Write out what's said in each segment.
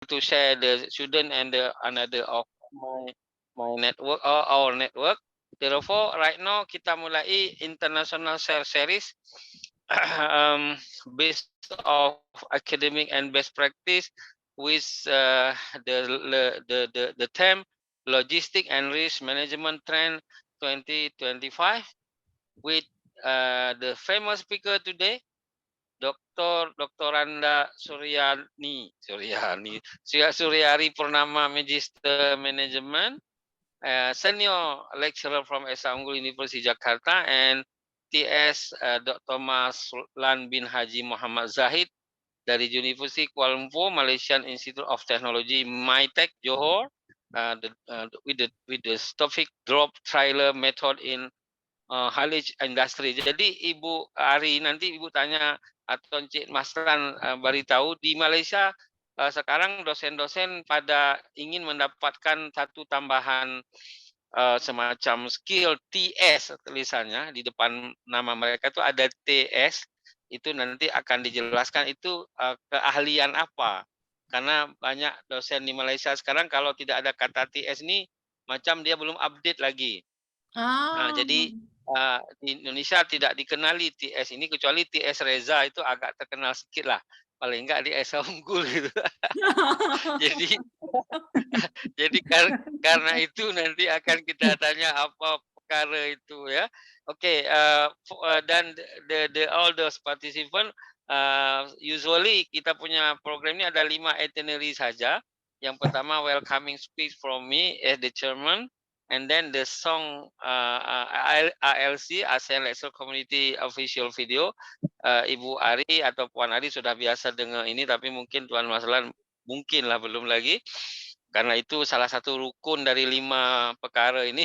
to share the student and the another of my network or our network. Therefore, right now kita mulai international share series based of academic and best practice with the term logistic and risk management trend 2025 with the famous speaker today, Dr. Randa Suryari Purnama, Magister Management, senior lecturer from Esa Unggul University Jakarta, and TS Dr. Maslan bin Haji Muhammad Zahid dari University Kuala Lumpur, Malaysian Institute of Technology, MITEC Johor, with the topic drop trailer method in haulage industry. Jadi Ibu Ari, nanti Ibu tanya atau Encik Maslan beritahu di Malaysia sekarang dosen-dosen pada ingin mendapatkan satu tambahan semacam skill TS tulisannya di depan nama mereka itu ada TS, itu nanti akan dijelaskan itu keahlian apa, karena banyak dosen di Malaysia sekarang kalau tidak ada kata TS ini macam dia belum update lagi. Nah, jadi di Indonesia tidak dikenali TS ini, kecuali TS Reza itu agak terkenal sedikit lah, paling enggak di Esa Unggul gitu. jadi karena itu nanti akan kita tanya apa perkara itu ya. Oke, dan all those participant usually kita punya program ini ada 5 itinerary saja. Yang pertama welcoming speech from me as the chairman. And then the song ALC, ASEAN Lecture Community Official Video. Ibu Ari atau Puan Ari sudah biasa dengar ini, tapi mungkin Tuan Maslan mungkinlah belum lagi. Karena itu salah satu rukun dari 5 perkara ini,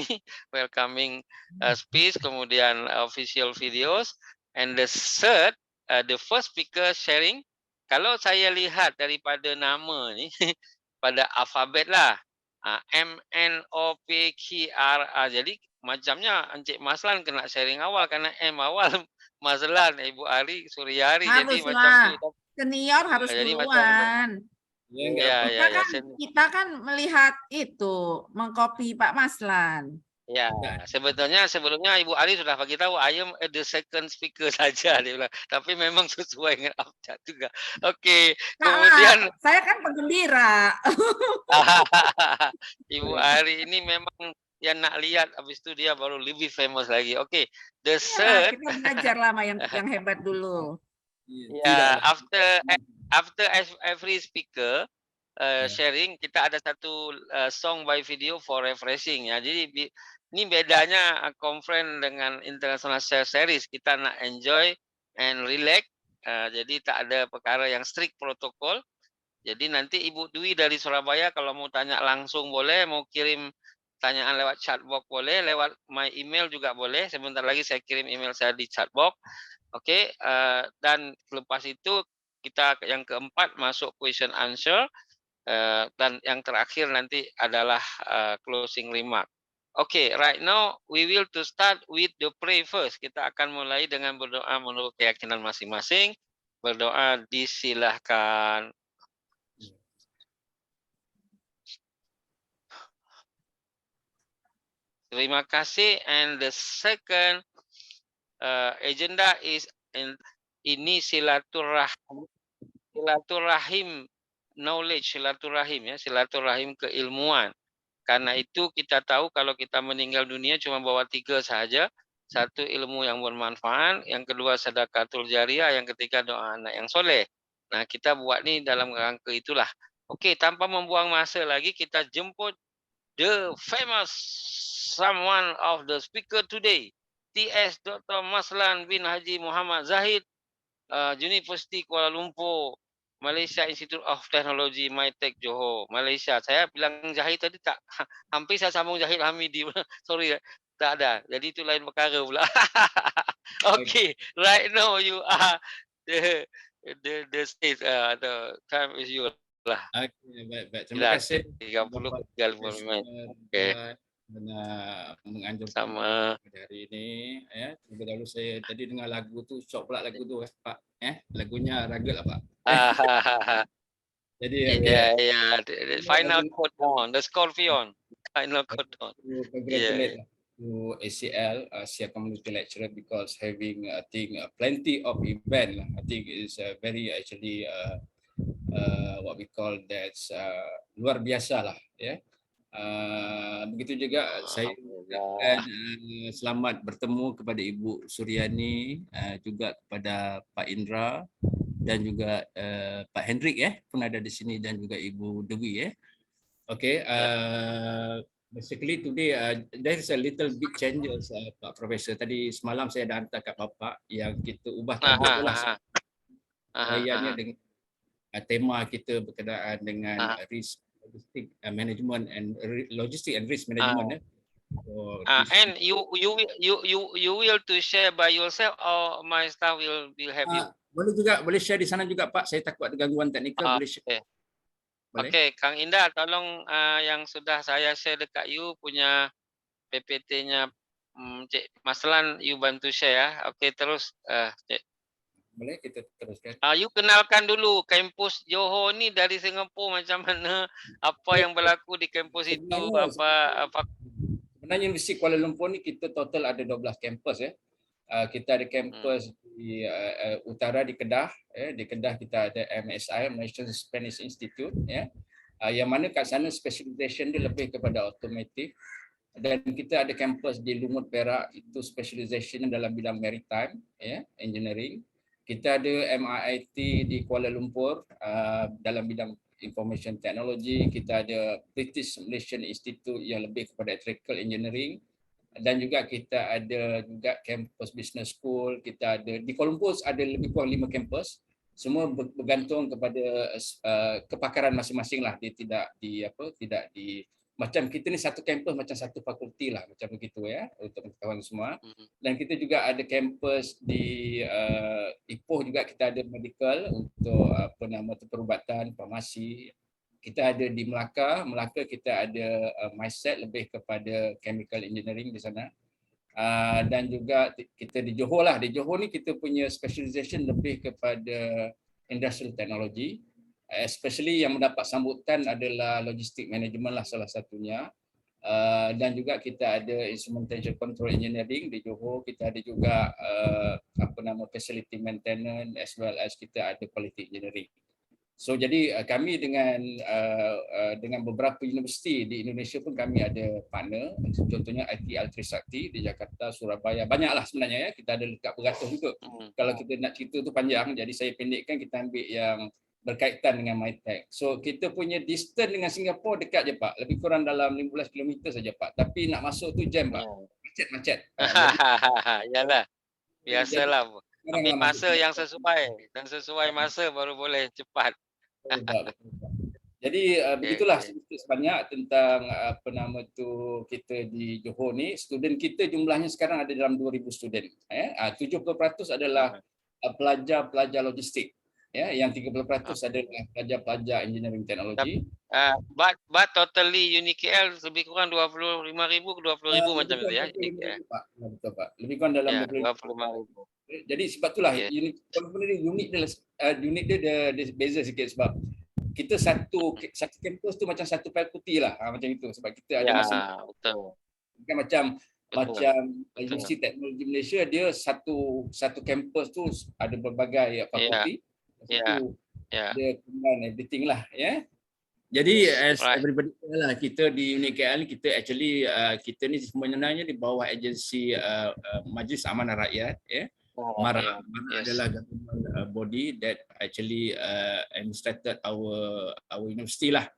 welcoming speech, kemudian official videos, and the third, the first speaker sharing. Kalau saya lihat daripada nama ni, pada alfabet lah, MNOPQRA. Jadi macamnya Encik Maslan kena sharing awal karena M awal Maslan, Ibu Ari Suryari. Jadi macam tu. Senior harus duluan. Kita kan melihat itu, mengcopy Pak Maslan. Ya, sebetulnya sebelumnya Ibu Ari sudah bagi tahu I am the second speaker saja, dia bilang. Tapi memang sesuai dengan abjad juga. Oke, kemudian saya kan penggembira. Ibu Ari ini memang yang nak lihat, habis itu dia baru lebih famous lagi. Oke, the third. Kita belajar lama yang hebat dulu. Ya, after every speaker sharing, kita ada satu song by video for refreshing ya. Jadi ini bedanya conference dengan international series. Kita nak enjoy and relax. Jadi tak ada perkara yang strict protokol. Jadi nanti Ibu Dwi dari Surabaya kalau mau tanya langsung boleh, mau kirim tanyaan lewat chatbox boleh, lewat my email juga boleh. Sebentar lagi saya kirim email saya di chatbox. Oke, dan lepas itu kita yang keempat masuk question answer. Dan yang terakhir nanti adalah closing remark. Okay, right now we will to start with the pray first. Kita akan mulai dengan berdoa menurut keyakinan masing-masing. Berdoa disilahkan. Terima kasih. And the second agenda is ini silaturahim knowledge, silaturahim ya, silaturahim keilmuan. Karena itu kita tahu kalau kita meninggal dunia cuma bawa 3 saja. Satu, ilmu yang bermanfaat. Yang kedua, sedekatul jariah. Yang ketiga, doa anak yang soleh. Nah, kita buat ni dalam rangka itulah. Okey, tanpa membuang masa lagi, kita jemput the famous someone of the speaker today. TS Dr. Maslan bin Haji Muhammad Zahid, University Kuala Lumpur, Malaysia Institute of Technology, MITEC Johor, Malaysia. Saya bilang Zahid tadi tak, hampir saya sambung Zahid Hamidi. Sorry, tak ada. Jadi itu lain perkara pula. Okay, right now you are the state, the time is yours lah. Okay, baik. Terima kasih. 30 minit. Okay. Menganjurkan sama hari ini ya. Terlebih dahulu saya tadi dengar lagu tu, syok pula lagu tu Pak. Lagunya raga lah Pak. Jadi The final code on, the Scorpion. Final code on. congratulate to ACL, Asia Community Lecturer, because having I think plenty of event. I think is very actually what we call that luar biasa lah, ya. Begitu juga saya selamat bertemu kepada Ibu Suryani, juga kepada Pak Indra dan juga Pak Hendrik pun ada di sini, dan juga Ibu Dewi Okay, basically today there is a little bit changes Pak Profesor. Tadi semalam saya dah hantar kat Bapak yang kita ubah tajuk tu lah. Ayatnya dengan tema kita berkenaan dengan risk logistic management and logistic and risk management. And you will to share by yourself or my staff will help you? Boleh juga, boleh share di sana juga Pak. Saya takut ada gangguan teknikal, boleh share. Okey, Kang Indah, tolong yang sudah saya share dekat you punya PPT-nya Cik Maslan, you bantu share ya. Okey, terus Cik. Boleh kita teruskan. You kenalkan dulu kampus Johor ni dari Singapura macam mana, apa yang berlaku di kampus itu, apa. Sebenarnya Universiti Kuala Lumpur ni kita total ada 12 kampus kita ada kampus di utara di Kedah, di Kedah kita ada MSI, Malaysian Spanish Institute, yang mana kat sana specialization dia lebih kepada automotive, dan kita ada kampus di Lumut Perak, itu specialization dalam bidang maritime, engineering. Kita ada MIIT di Kuala Lumpur dalam bidang information technology. Kita ada British Malaysian Institute yang lebih kepada electrical engineering. Dan juga kita ada juga kampus business school. Kita ada di Kuala Lumpur ada lebih kurang 5 kampus. Semua bergantung kepada kepakaran masing-masing lah. Dia tidak di macam kita ni satu kampus macam satu fakulti lah, macam begitu untuk pengetahuan semua. Dan kita juga ada kampus di Ipoh juga, kita ada medical untuk perubatan, farmasi. Kita ada di Melaka kita ada mindset lebih kepada chemical engineering di sana. Dan juga kita di Johor lah. Di Johor ni kita punya specialization lebih kepada industrial technology. Especially yang mendapat sambutan adalah logistic management lah salah satunya. Dan juga kita ada instrumentation control engineering di Johor. Kita ada juga facility maintenance, as well as kita ada quality engineering. So jadi kami dengan beberapa universiti di Indonesia pun kami ada partner, contohnya ITL Trisakti di Jakarta, Surabaya, banyaklah sebenarnya kita ada dekat beratus juga. Kalau kita nak cerita tu panjang, jadi saya pendekkan, kita ambil yang berkaitan dengan MyTech. So kita punya distance dengan Singapura dekat je Pak, lebih kurang dalam 15 km saja Pak, tapi nak masuk tu jam Pak, macet. Yalah, biasalah. Ambil masa yang sesuai, dan sesuai masa baru boleh cepat. Jadi begitulah sedikit sebanyak tentang kita di Johor ni. Student kita jumlahnya sekarang ada dalam 2,000 student. 70% adalah pelajar logistik. Yang 30% adalah pelajar engineering teknologi. But totally UniKL lebih kurang 25,000 ke 20,000 macam tu ya. Betul Pak. Lebih kurang dalam 25,000. Jadi sebab itulah unit dia beza sikit, sebab kita satu kampus tu macam satu fakulti lah, macam itu, sebab kita ada masing-masing. Betul. Bukan macam Universiti Teknologi Malaysia, dia satu kampus tu ada berbagai fakulti. Dia combine everything lah, Jadi as everybody lah, kita di UniKL kita actually kita ni sebenarnya di bawah agensi Majlis Amanah Rakyat, MARA adalah government body that actually administrated our university lah,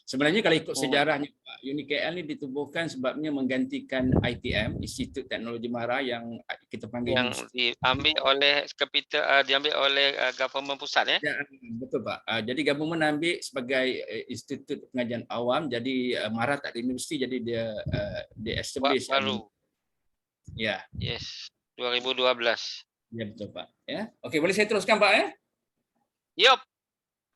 Sebenarnya kalau ikut sejarahnya UniKL ni ditubuhkan sebabnya menggantikan ITM, Institut Teknologi MARA, yang kita panggil yang diambil oleh diambil oleh government pusat betul Pak. Jadi government ambil sebagai Institut Pengajian Awam, jadi MARA tak ada universiti, jadi dia establish baru. Yes. 2012. Ya betul Pak. Okey, boleh saya teruskan Pak Yup.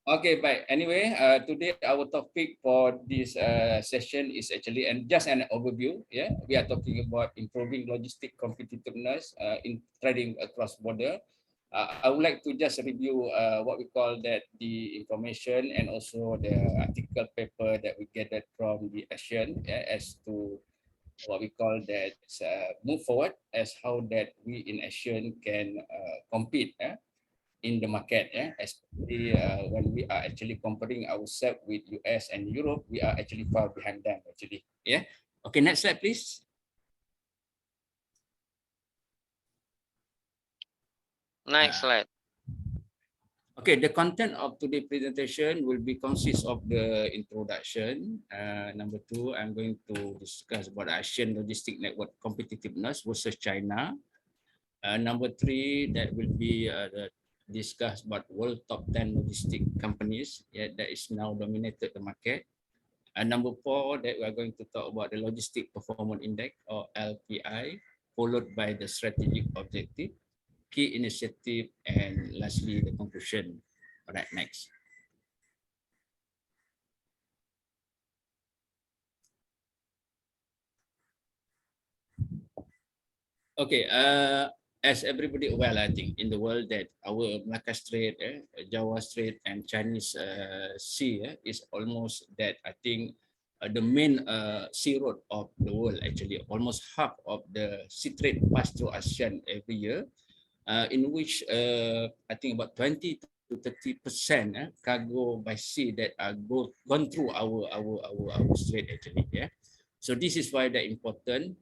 Okay, baik. Anyway, today our topic for this session is actually just an overview. We are talking about improving logistic competitiveness in trading across border. I would like to just review what we call that the information and also the article paper that we gathered from the ASEAN as to what we call that move forward as how that we in ASEAN can compete in the market, especially when we are actually comparing ourselves with US and Europe, we are actually far behind them actually. Yeah. Okay, next slide, please. Next slide. Okay, the content of today's presentation will be consist of the introduction. Number 2, I'm going to discuss about ASEAN logistic network competitiveness versus China. Number 3, that will be discuss about world top 10 logistic companies that is now dominated the market. Number 4, that we are going to talk about the logistic performance index or LPI, followed by the strategic objective, key initiative, and lastly the conclusion. All right, next. Okay, as everybody aware, I think in the world that our Malacca Strait, Java Strait, and Chinese Sea is almost that I think the main sea road of the world actually. Almost half of the sea trade pass through ASEAN every year, in which I think about 20 to 30% cargo by sea that are gone through our strait actually. Yeah, so this is why they're important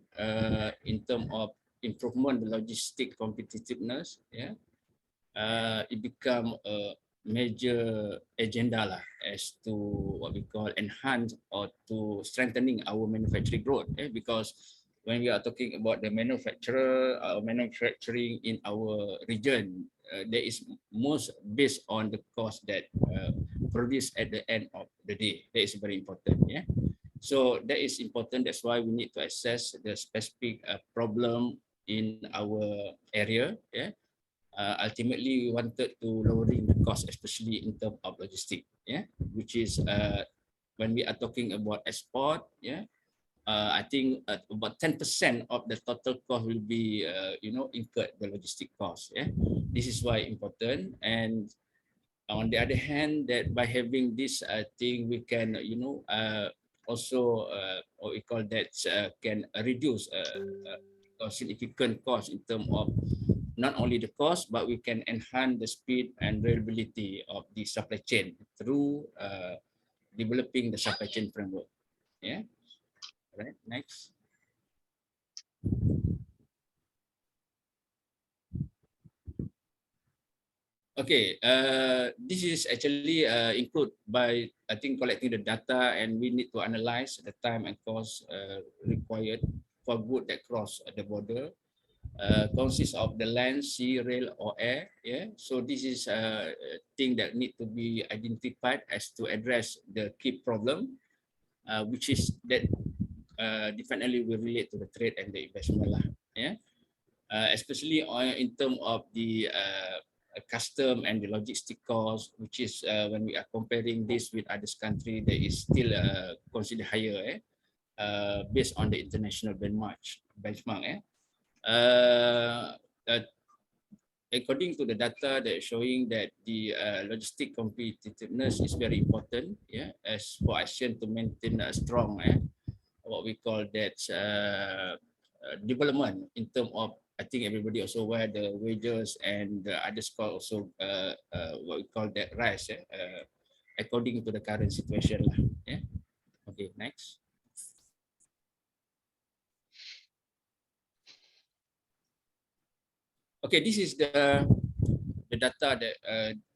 in terms of improvement the logistic competitiveness. Yeah, it become a major agenda lah as to what we call enhance or to strengthening our manufacturing growth. Because when we are talking about the manufacturing in our region, there is most based on the cost that produced at the end of the day. That is very important. Yeah. So that is important. That's why we need to assess the specific problem in our area. Yeah. Ultimately, we wanted to lowering the cost, especially in terms of logistics. Yeah, which is when we are talking about export. Yeah, I think about 10% of the total cost will be incurred the logistic cost. Yeah, this is why important. And on the other hand, that by having this, I think we can also what we call that can reduce a significant cost in terms of not only the cost, but we can enhance the speed and reliability of the supply chain through developing the supply chain framework. Yeah. All right. Next. Okay. This is actually include by I think collecting the data, and we need to analyze the time and cost required for goods that cross the border. Consists of the land, sea, rail, or air. Yeah. So this is a thing that need to be identified as to address the key problem, which is that definitely will relate to the trade and the investment lah. Yeah. Especially in terms of the custom and the logistic cost, which is when we are comparing this with other countries, that is still considered higher, based on the international benchmark. According to the data that showing that the logistic competitiveness is very important, yeah, as for ASEAN to maintain a strong what we call that development in terms of, I think everybody also aware the wages and the other costs also what we call that rise according to the current situation lah. Yeah. Okay, next. Okay, this is the data that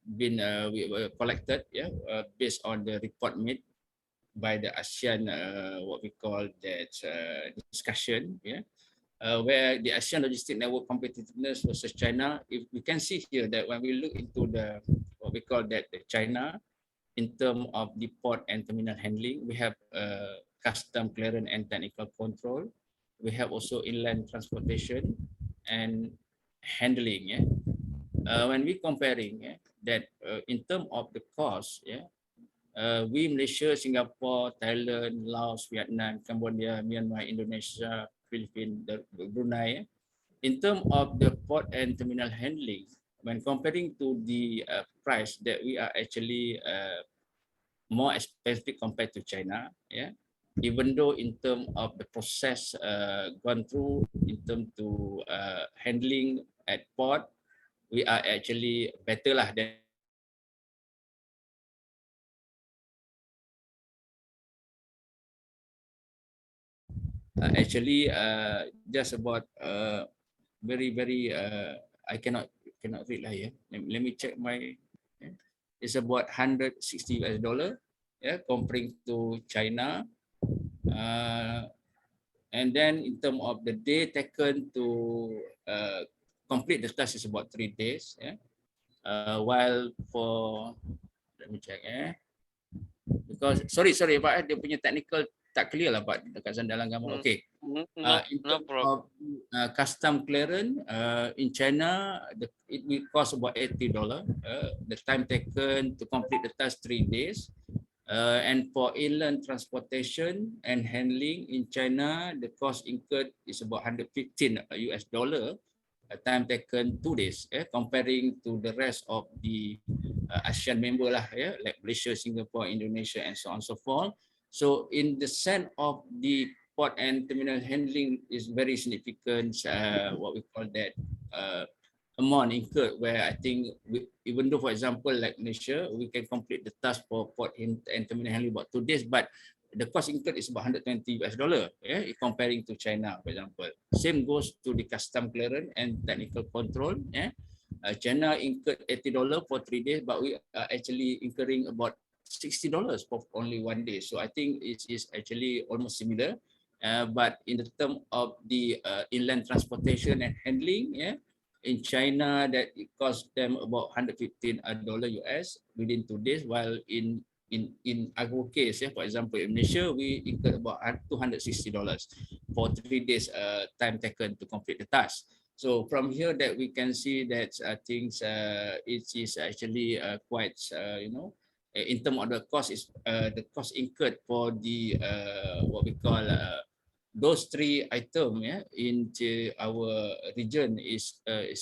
been we collected, yeah, based on the report made by the ASEAN what we call that discussion, yeah, where the ASEAN logistic network competitiveness versus China. If we can see here that when we look into the what we call that the China in terms of the port and terminal handling, we have custom clearance and technical control. We have also inland transportation and handling. Yeah, when we comparing that in terms of the cost, yeah, we Malaysia, Singapore, Thailand, Laos, Vietnam, Cambodia, Myanmar, Indonesia, Philippines, Brunei. In terms of the port and terminal handling, when comparing to the price that we are actually more expensive compared to China, yeah. Even though in terms of the process gone through, in terms to handling at port, we are actually better lah than actually just about very I cannot read lah here. Let me check my. It's about $160 yeah, comparing to China. And then in terms of the day taken to complete the task is about 3 days. Yeah. While for, let me check. Because sorry Pak, dia punya technical tak clear lah Pak dekat dalam gambar. Okay. In terms of custom clearance in China, it will cost about $80. The time taken to complete the task 3 days. And for inland transportation and handling in China, the cost incurred is about $115. Time taken 2 days, comparing to the rest of the ASEAN member lah, like Malaysia, Singapore, Indonesia, and so on and so forth. So in the sense of the port and terminal handling is very significant, what we call that amount incurred, where I think even though, for example, like Malaysia, we can complete the task for port and terminal handling about 2 days, but the cost incurred is about $120, comparing to China, for example. Same goes to the custom clearance and technical control. China incurred $80 for 3 days, but we are actually incurring about $60 for only 1 day. So I think it is actually almost similar. But in the term of the inland transportation and handling, in China, that it cost them about $115 US within 2 days, while in our case, for example, in Malaysia, we incurred about $260 for 3 days time taken to complete the task. So from here that we can see that things it is actually quite in terms of the cost is the cost incurred for the what we call those 3 items in our region is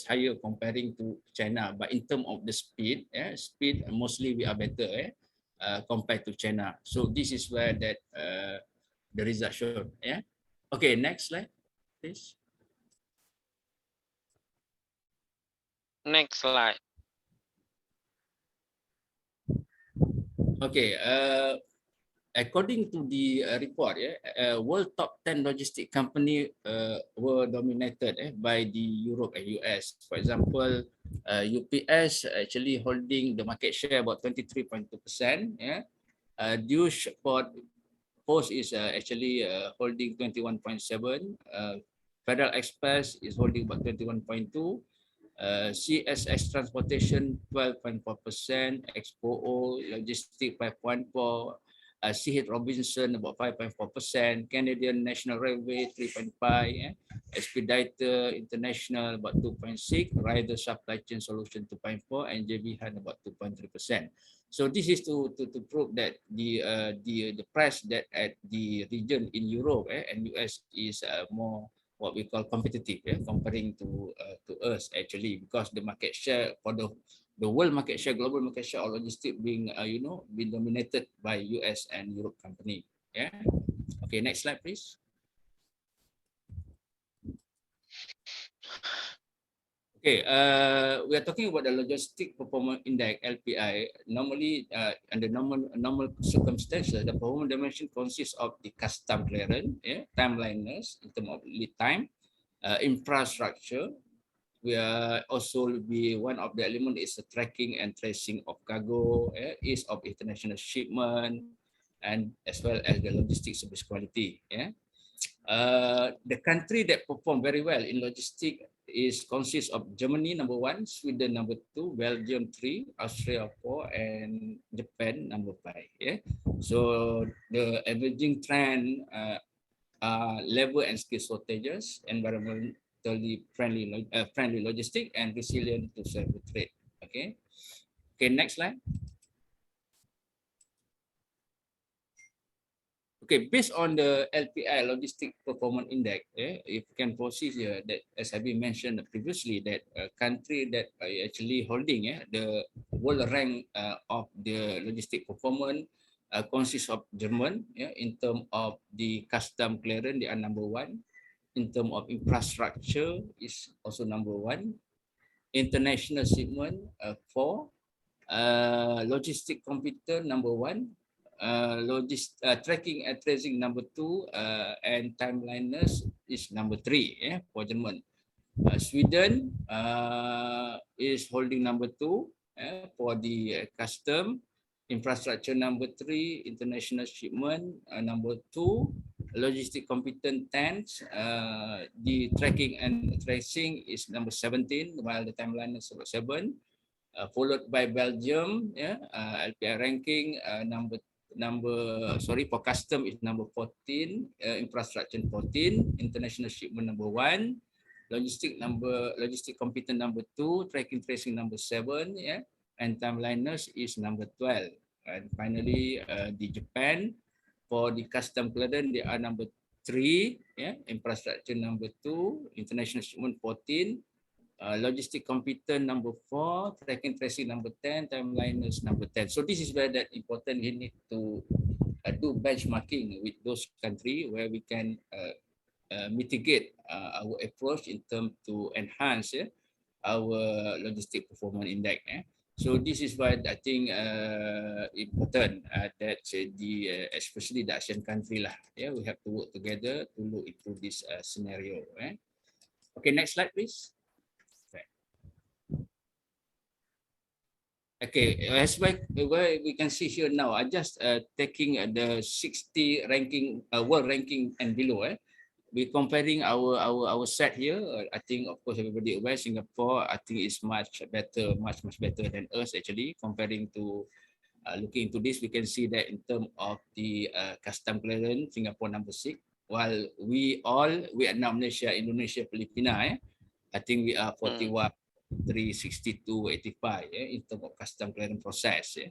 higher comparing to China. But in terms of the speed, speed mostly we are better compared to China. So this is where that the result shown. Okay, next slide, please. Next slide. Okay, according to the report, world top 10 logistic company were dominated by the Europe and US. For example, UPS actually holding the market share about 23.2%. Deutsche Post is actually holding 21.7%. Federal Express is holding about 21.2%. CSX Transportation 12.4%, Expo Logistics 5.4%, C.H. Robinson about 5.4%, Canadian National Railway 3.5%, Expediter International about 2.6%, Ryder Supply Chain Solution 2.4%, and J.B. Hunt about 2.3%. So this is to prove that the price that at the region in Europe and US is more what we call competitive, comparing to us actually, because the market share for the world market share, global market share of logistics being being dominated by US and Europe company. Okay, next slide please. Okay, we are talking about the Logistic Performance Index (LPI). Normally, under normal circumstances, the performance dimension consists of the custom clearance, timeliness in terms of lead time, infrastructure. We are also be one of the element is the tracking and tracing of cargo, ease of international shipment, and as well as the logistics service quality. The country that perform very well in logistics consists of Germany number 1, Sweden number 2, Belgium 3, Austria 4, and Japan number 5. So the emerging trend are labor and skill shortages, environmentally friendly logistics, and resilient to cyber threat. Okay, next slide. Okay, based on the LPI Logistic Performance Index, if you can foresee here that, as have been mentioned previously, that a country that actually holding the world rank of the logistic performance consists of German. In terms of the custom clearance, they are number 1. In terms of infrastructure, is also number 1. International shipment, 4. Logistic computer, number 1. Tracking and tracing, number 2, and timeliness is number 3 for German. Sweden is holding number 2 for the custom. Infrastructure, number 3. International shipment, number 2. Logistic competent 10. The tracking and tracing is number 17, while the timeline is 7. Followed by Belgium, LPI ranking for custom is number 14, infrastructure 14, international shipment number 1, logistic competent number 2, tracking tracing number 7, and timeliners is number 12. And finally, the Japan, for the custom clearance, they are number 3, infrastructure number 2, international shipment 14, logistic competent number 4, tracking tracing number 10, timeliners number 10. So this is where that important we need to do benchmarking with those countries where we can mitigate our approach in terms to enhance our logistic performance index. So this is why I think important that especially the Asian country lah, we have to work together to look into this scenario. Okay, next slide, please. Okay, as where we can see here now, I just taking the 60 ranking, world ranking and below. We comparing our set here. I think, of course, everybody aware Singapore, I think, is much better, much better than us actually. Comparing to looking into this, we can see that in terms of the custom clearance, Singapore number 6, while we all Vietnam, Malaysia, Indonesia, Filipina, I think we are 41. 362, 85 in terms of custom clearance process.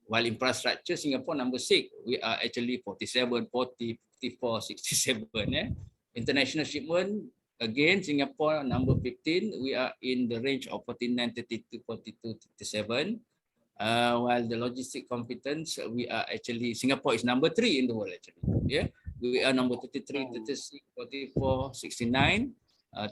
While infrastructure, Singapore number 6, we are actually 47, 40, 54, 67. International shipment, again, Singapore number 15, we are in the range of 49, 32, 42, 37. While the logistic competence, we are actually, Singapore is number 3 in the world actually. We are number 33, 36, 44, 69.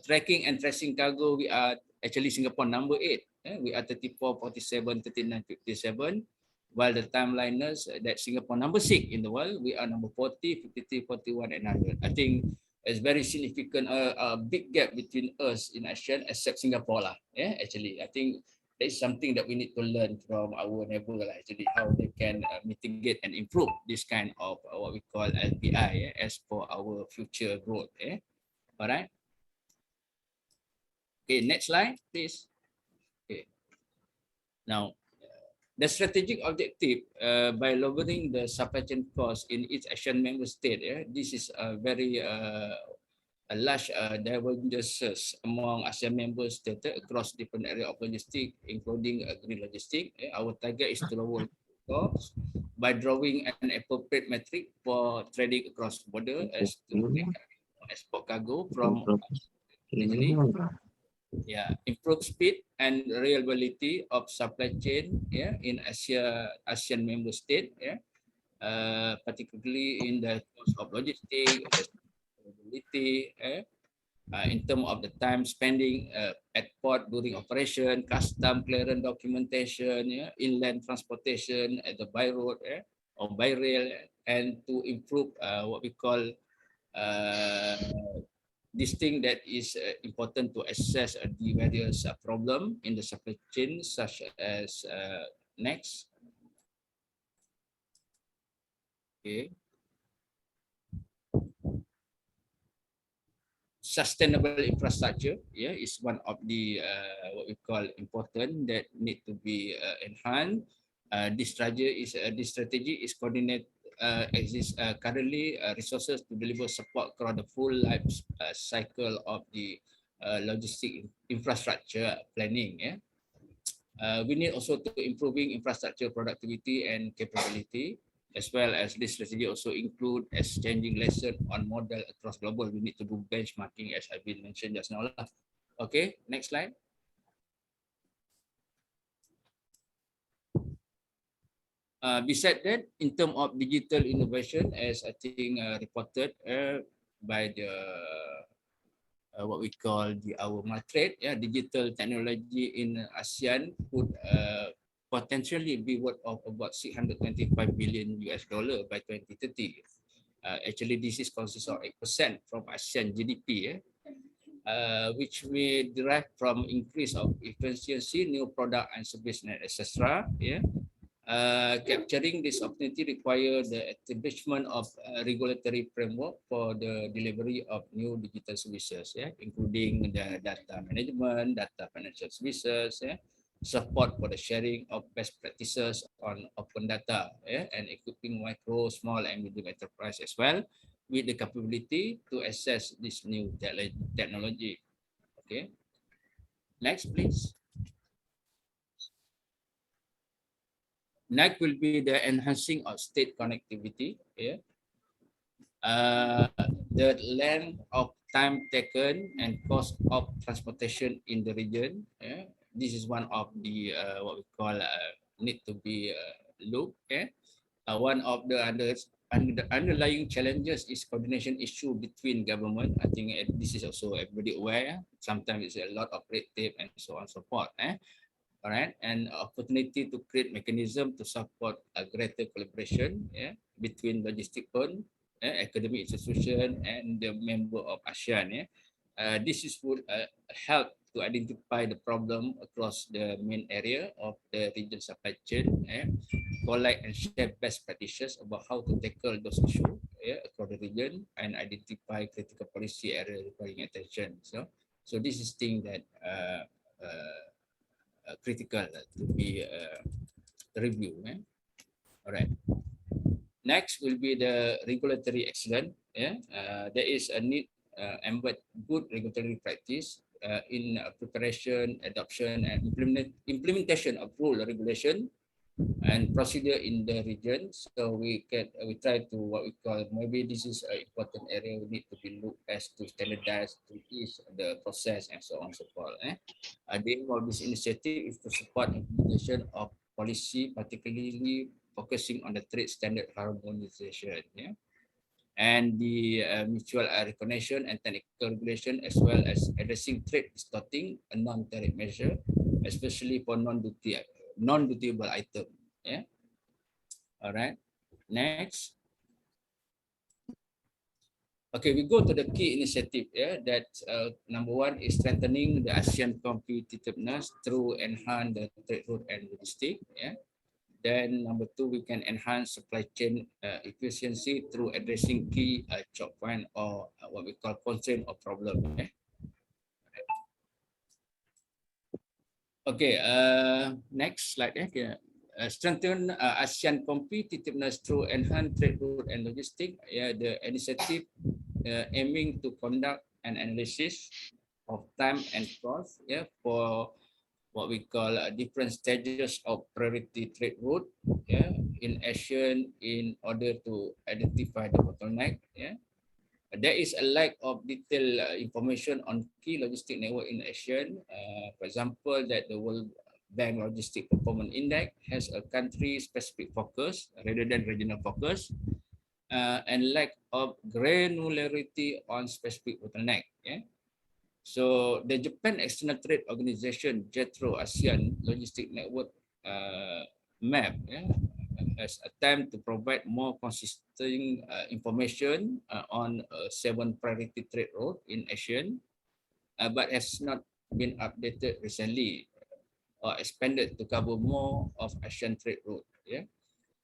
Tracking and tracing cargo, we are actually Singapore number 8. We are 34, 47, 39, 57. While the timeliners, that Singapore number 6 in the world, we are number 40, 53, 41, and 100. I think it's very significant, a big gap between us in ASEAN except Singapore lah. Actually, I think that is something that we need to learn from our neighbor lah, actually, how they can mitigate and improve this kind of what we call LPI as for our future growth. All right. Okay, next slide, please. Okay. Now, the strategic objective by lowering the supply chain cost in each Asian member state, this is a very a large divergences among ASEAN member states across different areas of logistics, including green logistics. Our target is to lower costs by drawing an appropriate metric for trading across border as to export cargo from improve speed and reliability of supply chain in ASEAN member state, particularly in the cost of logistics, reliability, in terms of the time spending at port during operation, custom clearance documentation, inland transportation at the by road or by rail, and to improve what we call this thing that is important to assess the various problem in the supply chain, such as next. Okay. Sustainable infrastructure, is one of the what we call important that need to be enhanced. This strategy is coordinated. Exists currently resources to deliver support across the full life cycle of the logistic infrastructure planning. We need also to improving infrastructure productivity and capability. As well as this strategy also include exchanging lesson on model across global. We need to do benchmarking, as I've been mentioned just now. Okay, next slide. Besides that, in terms of digital innovation, as I think reported by the what we call our Matrade, digital technology in ASEAN could potentially be worth of about $625 billion by 2030. Actually, this is consists of 8% from ASEAN GDP, which may derive from increase of efficiency, new product and service, etc. Capturing this opportunity require the establishment of a regulatory framework for the delivery of new digital services, including the data management, data financial services, support for the sharing of best practices on open data, and equipping micro, small, and medium enterprise as well with the capability to access this new technology. Okay. Next, please. Next will be the enhancing of state connectivity. The length of time taken and cost of transportation in the region. This is one of the what we call need to be looked. One of the underlying challenges is coordination issue between government. I think this is also everybody aware. Sometimes it's a lot of red tape and so on and so forth. All right, and opportunity to create mechanism to support a greater collaboration between logistic firm, academic institution, and the member of ASEAN. This is would help to identify the problem across the main area of the region supply chain, collect and share best practices about how to tackle those issues across the region, and identify critical policy area requiring attention. So this is thing that critical to be reviewed. All right. Next will be the regulatory excellence. There is a need embed good regulatory practice in preparation, adoption, and implementation of rule regulation and procedure in the region. So we try to what we call, maybe this is an important area we need to be looked as to standardize, to ease the process and so on and so forth. The aim of this initiative is to support implementation of policy, particularly focusing on the trade standard harmonization, and the mutual recognition and technical regulation, as well as addressing trade distorting a non-tariff measure, especially for non-dutiable item. All right. Next. Okay, we go to the key initiative. That number one is strengthening the ASEAN competitiveness through enhance the trade route and logistics. Then number two, we can enhance supply chain efficiency through addressing key choke point or what we call constraint or problem. Okay, next slide. Strengthen ASEAN competitiveness through enhanced trade route and logistics. The initiative aiming to conduct an analysis of time and cost for what we call different stages of priority trade route in ASEAN in order to identify the bottleneck. There is a lack of detailed information on key logistic network in ASEAN. For example, that the World Bank Logistic Performance Index has a country-specific focus rather than regional focus, and lack of granularity on specific bottleneck. So the Japan External Trade Organization, JETRO ASEAN Logistic Network map has attempt to provide more consistent information on 7 priority trade route in ASEAN, but has not been updated recently or expanded to cover more of ASEAN trade route.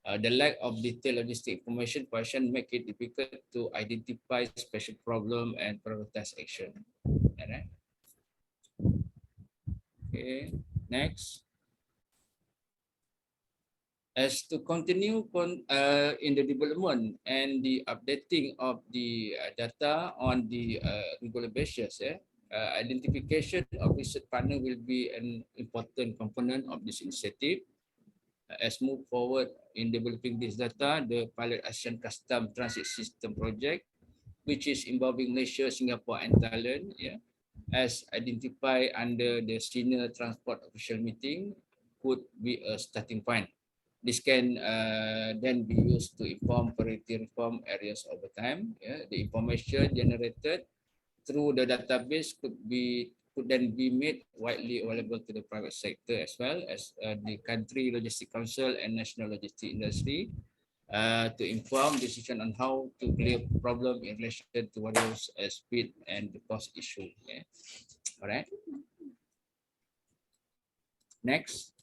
The lack of detailed logistic information for ASEAN make it difficult to identify special problem and prioritize action. Right. Okay, next. As to continue in the development and the updating of the data on the regular basis, identification of research partner will be an important component of this initiative. As move forward in developing this data, the Pilot ASEAN Custom Transit System project, which is involving Malaysia, Singapore, and Thailand, as identified under the Senior Transport Official Meeting, could be a starting point. This can then be used to inform priority reform areas over time. The information generated through the database could then be made widely available to the private sector as well as the country logistic council and national logistic industry to inform decision on how to clear problem in relation to what is speed and the cost issue. All right. Next.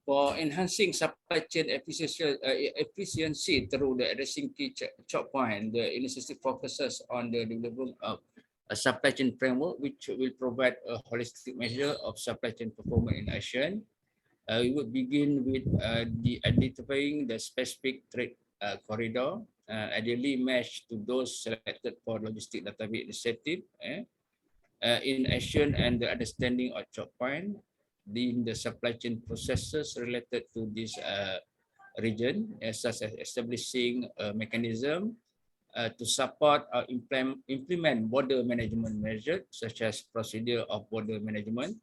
For enhancing supply chain efficiency through the addressing key choke point, the initiative focuses on the development of a supply chain framework which will provide a holistic measure of supply chain performance in ASEAN. We would begin with identifying the specific trade corridor, ideally matched to those selected for logistic database initiative in ASEAN, and the understanding of choke point in the supply chain processes related to this region, such as establishing a mechanism to support or implement border management measures, such as procedure of border management,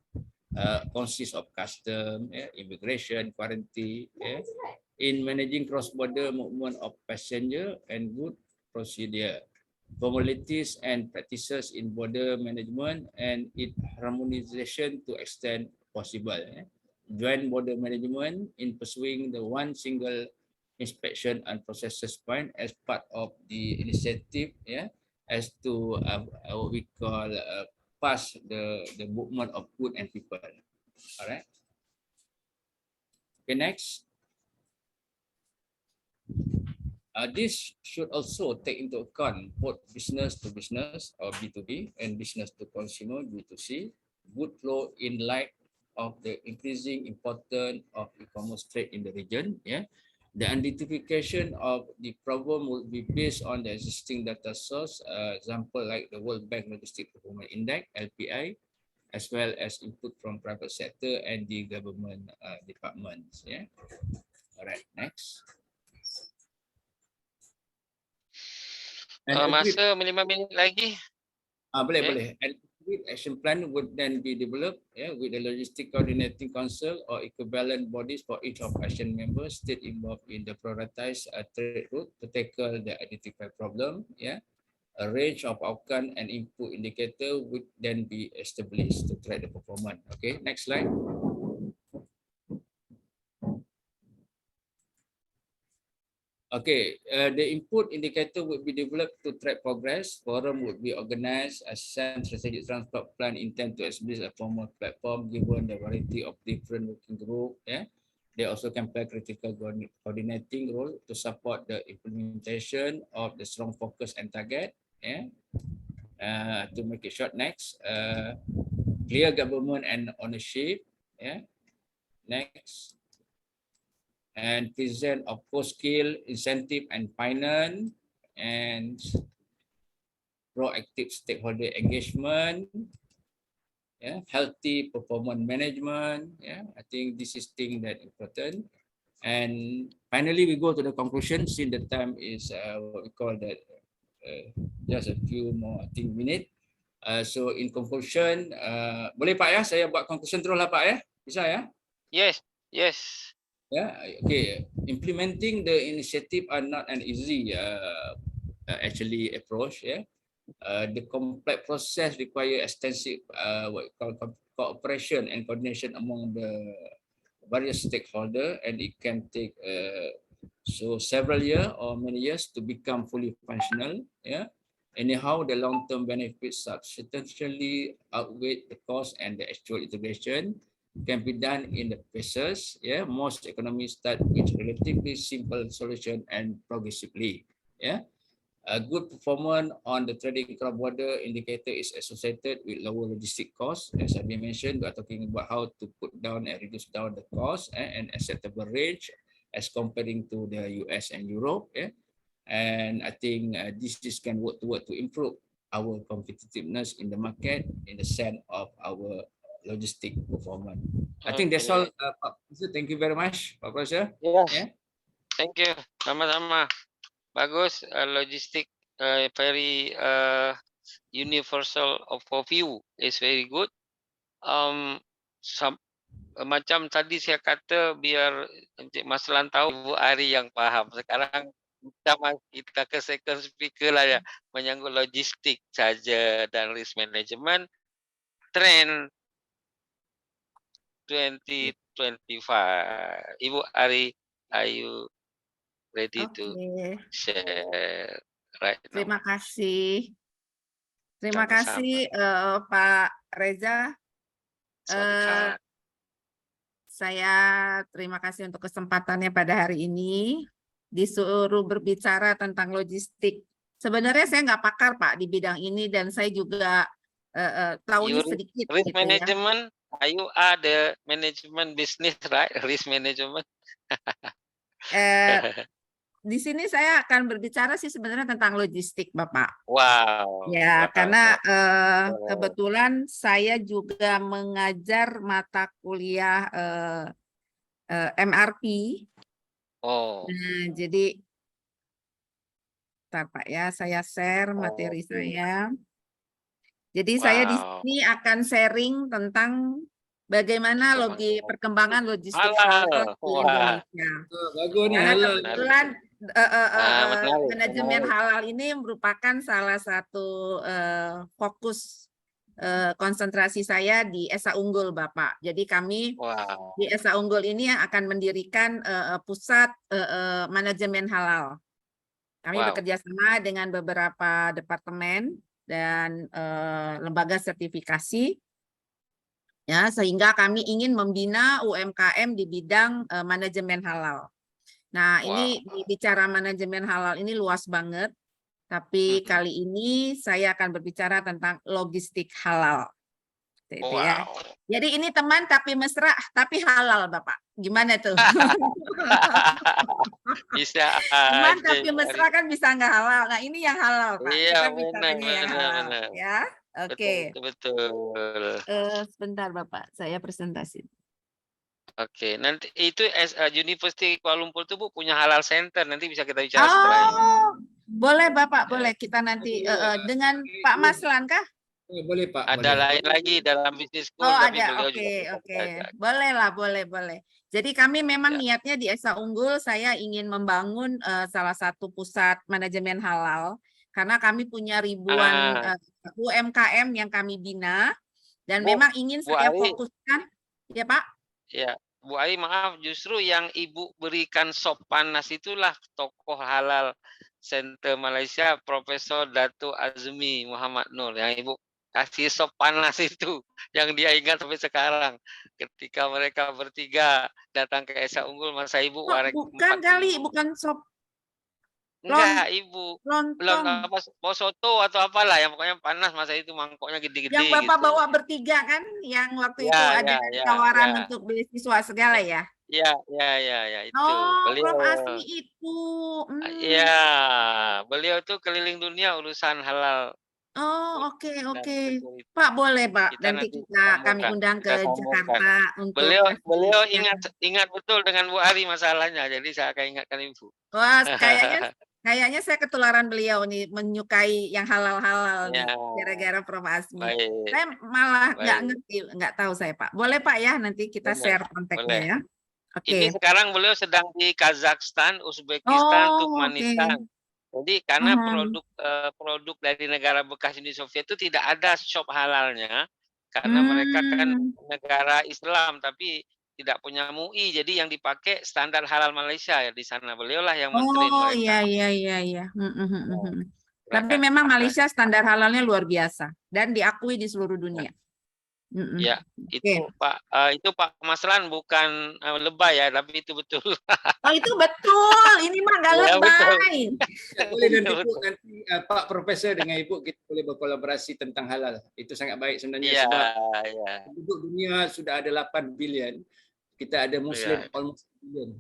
consists of custom, immigration, quarantine, in managing cross-border movement of passenger and good procedure, formalities and practices in border management, and its harmonization to extent possible. Joint border management in pursuing the one single inspection and processes point as part of the initiative, as to what we call pass the movement of goods and people. All right. Okay, next. This should also take into account both business to business or B2B and business to consumer B2C good flow in light of the increasing importance of e-commerce trade in the region. The identification of the problem will be based on the existing data source, example like the World Bank Logistic Performance Index (LPI), as well as input from private sector and the government departments. All right, next. Masa 5 minit lagi. Boleh. And action plan would then be developed with the Logistic Coordinating Council or equivalent bodies for each of ASEAN member state involved in the prioritized trade route to tackle the identified problem. A range of outcome and input indicator would then be established to track the performance. Okay, next slide. Okay, the input indicator would be developed to track progress. Forum would be organized as strategic transport plan intend to establish a formal platform given the variety of different working group. They also can play critical coordinating role to support the implementation of the strong focus and target. To make it short, next, clear government and ownership. Next. And present of skill, incentive and finance, and proactive stakeholder engagement, healthy performance management. I think this is thing that important. And finally, we go to the conclusion since the time is what we call that just a few more minutes. So in conclusion, boleh Pak ya, saya buat conclusion terus lah Pak ya, bisa ya? Yes. Okay. Implementing the initiative are not an easy actually approach. The complex process require extensive what we call cooperation and coordination among the various stakeholders, and it can take so several years or many years to become fully functional. Anyhow, the long-term benefits substantially outweigh the cost, and the actual integration can be done in the phases. Most economies start with relatively simple solution and progressively. A good performance on the trading cross-border indicator is associated with lower logistic costs. As I mentioned, we are talking about how to put down and reduce down the cost and acceptable range as comparing to the US and Europe. And I think this can work to improve our competitiveness in the market in the sense of our logistik performance. I think that's all, Pak Profesor. Thank you very much, Pak Profesor. Yes. Yeah. Thank you. Sama-sama. Bagus. Logistik very universal overview is very good. Macam tadi saya kata biar Encik Maslan tahu, Ibu Ari yang paham. Sekarang kita ke second speaker lah ya, menyangkut logistik saja dan risk management trend 2025. Ibu Ari, are you ready to Oke, share right now? terima kasih. Terima Sama-sama. kasih Pak Reza. Sawadee Saya terima kasih untuk kesempatannya pada hari ini disuruh berbicara tentang logistik. Sebenarnya saya nggak pakar Pak di bidang ini dan saya juga tahunya sedikit risk gitu ya. management, you are the management business, right? Risk management. Di sini saya akan berbicara sih sebenarnya tentang logistik Bapak. Wow. Ya, Wow. karena kebetulan saya juga mengajar mata kuliah MRP. Oh. Nah, jadi, bentar Pak ya, saya share materi saya. Jadi saya di sini akan sharing tentang bagaimana perkembangan logistik halal di Indonesia. Bagus nih, Karena halal. kebetulan menarik, manajemen menarik. halal ini merupakan salah satu fokus konsentrasi saya di Esa Unggul Bapak. Jadi kami di Esa Unggul ini akan mendirikan pusat manajemen halal. Kami bekerja sama dengan beberapa departemen dan lembaga sertifikasi. Ya, sehingga kami ingin membina UMKM di bidang manajemen halal. Nah, ini bicara manajemen halal ini luas banget, tapi kali ini saya akan berbicara tentang logistik halal. Gitu ya. Jadi ini teman tapi mesra, tapi halal Bapak. Gimana tuh? Bisa. Teman tapi mesra kan bisa nggak halal. Nah, ini yang halal Pak. Iya, Kita bicaranya yang halal. benar. Ya, oke. Betul. Sebentar Bapak, saya presentasi. Oke, nanti itu University Kuala Lumpur itu Bu punya halal center, nanti bisa kita bicara setelah ini. Boleh Bapak, boleh kita nanti dengan Pak Maslan kah? Boleh Pak. Ada lain lagi dalam bisnis school, tapi ada, beliau oke. juga Boleh lah, boleh. Jadi kami memang niatnya di Esa Unggul, saya ingin membangun salah satu pusat manajemen halal, karena kami punya ribuan UMKM yang kami bina, dan memang ingin saya fokuskan, ya Pak? Ya, Bu Ai, maaf, justru yang Ibu berikan sop panas itulah tokoh halal Center Malaysia, Profesor Dato' Azmi Muhammad Nur, yang Ibu kasih sop panas itu, yang dia ingat sampai sekarang. Ketika mereka bertiga datang ke Esa Unggul, masa Ibu warek bukan kali, bukan sop. Enggak, Ibu. Belum Lontong. apa, soto atau apalah, yang pokoknya panas masa itu, mangkoknya gede-gede. Yang Bapak gitu. bawa bertiga kan, yang waktu itu ada tawaran untuk beasiswa segala ya? Iya, itu. Prof Asmi itu. Iya, beliau tuh keliling dunia urusan halal. Oke. Pak, boleh Pak, nanti kami undang ke Jakarta untuk beliau ingat betul dengan Bu Ari masalahnya, jadi saya akan ingatkan Ibu. Wah, kayaknya saya ketularan beliau nih, menyukai yang halal-halal nih, gara-gara Prof Asmi. Saya malah nggak tahu saya Pak. Boleh Pak ya, nanti kita share kontaknya ya. Ini sekarang beliau sedang di Kazakhstan, Uzbekistan, Turkmenistan. Jadi karena produk dari negara bekas Uni Soviet itu tidak ada shop halalnya, karena mereka kan negara Islam tapi tidak punya MUI, jadi yang dipakai standar halal Malaysia ya di sana. Beliaulah yang menteri mereka. Iya. Tapi memang Malaysia standar halalnya luar biasa dan diakui di seluruh dunia. Ya, itu Pak, itu Pak Maslan bukan lebay ya, tapi itu betul. Oh, itu betul. Ini mah nggak lebay. Boleh nanti Pak Profesor dengan Ibu kita boleh berkolaborasi tentang halal. Itu sangat baik sebenarnya sebab penduduk dunia sudah ada 8 bilion. Kita ada Muslim almost billion.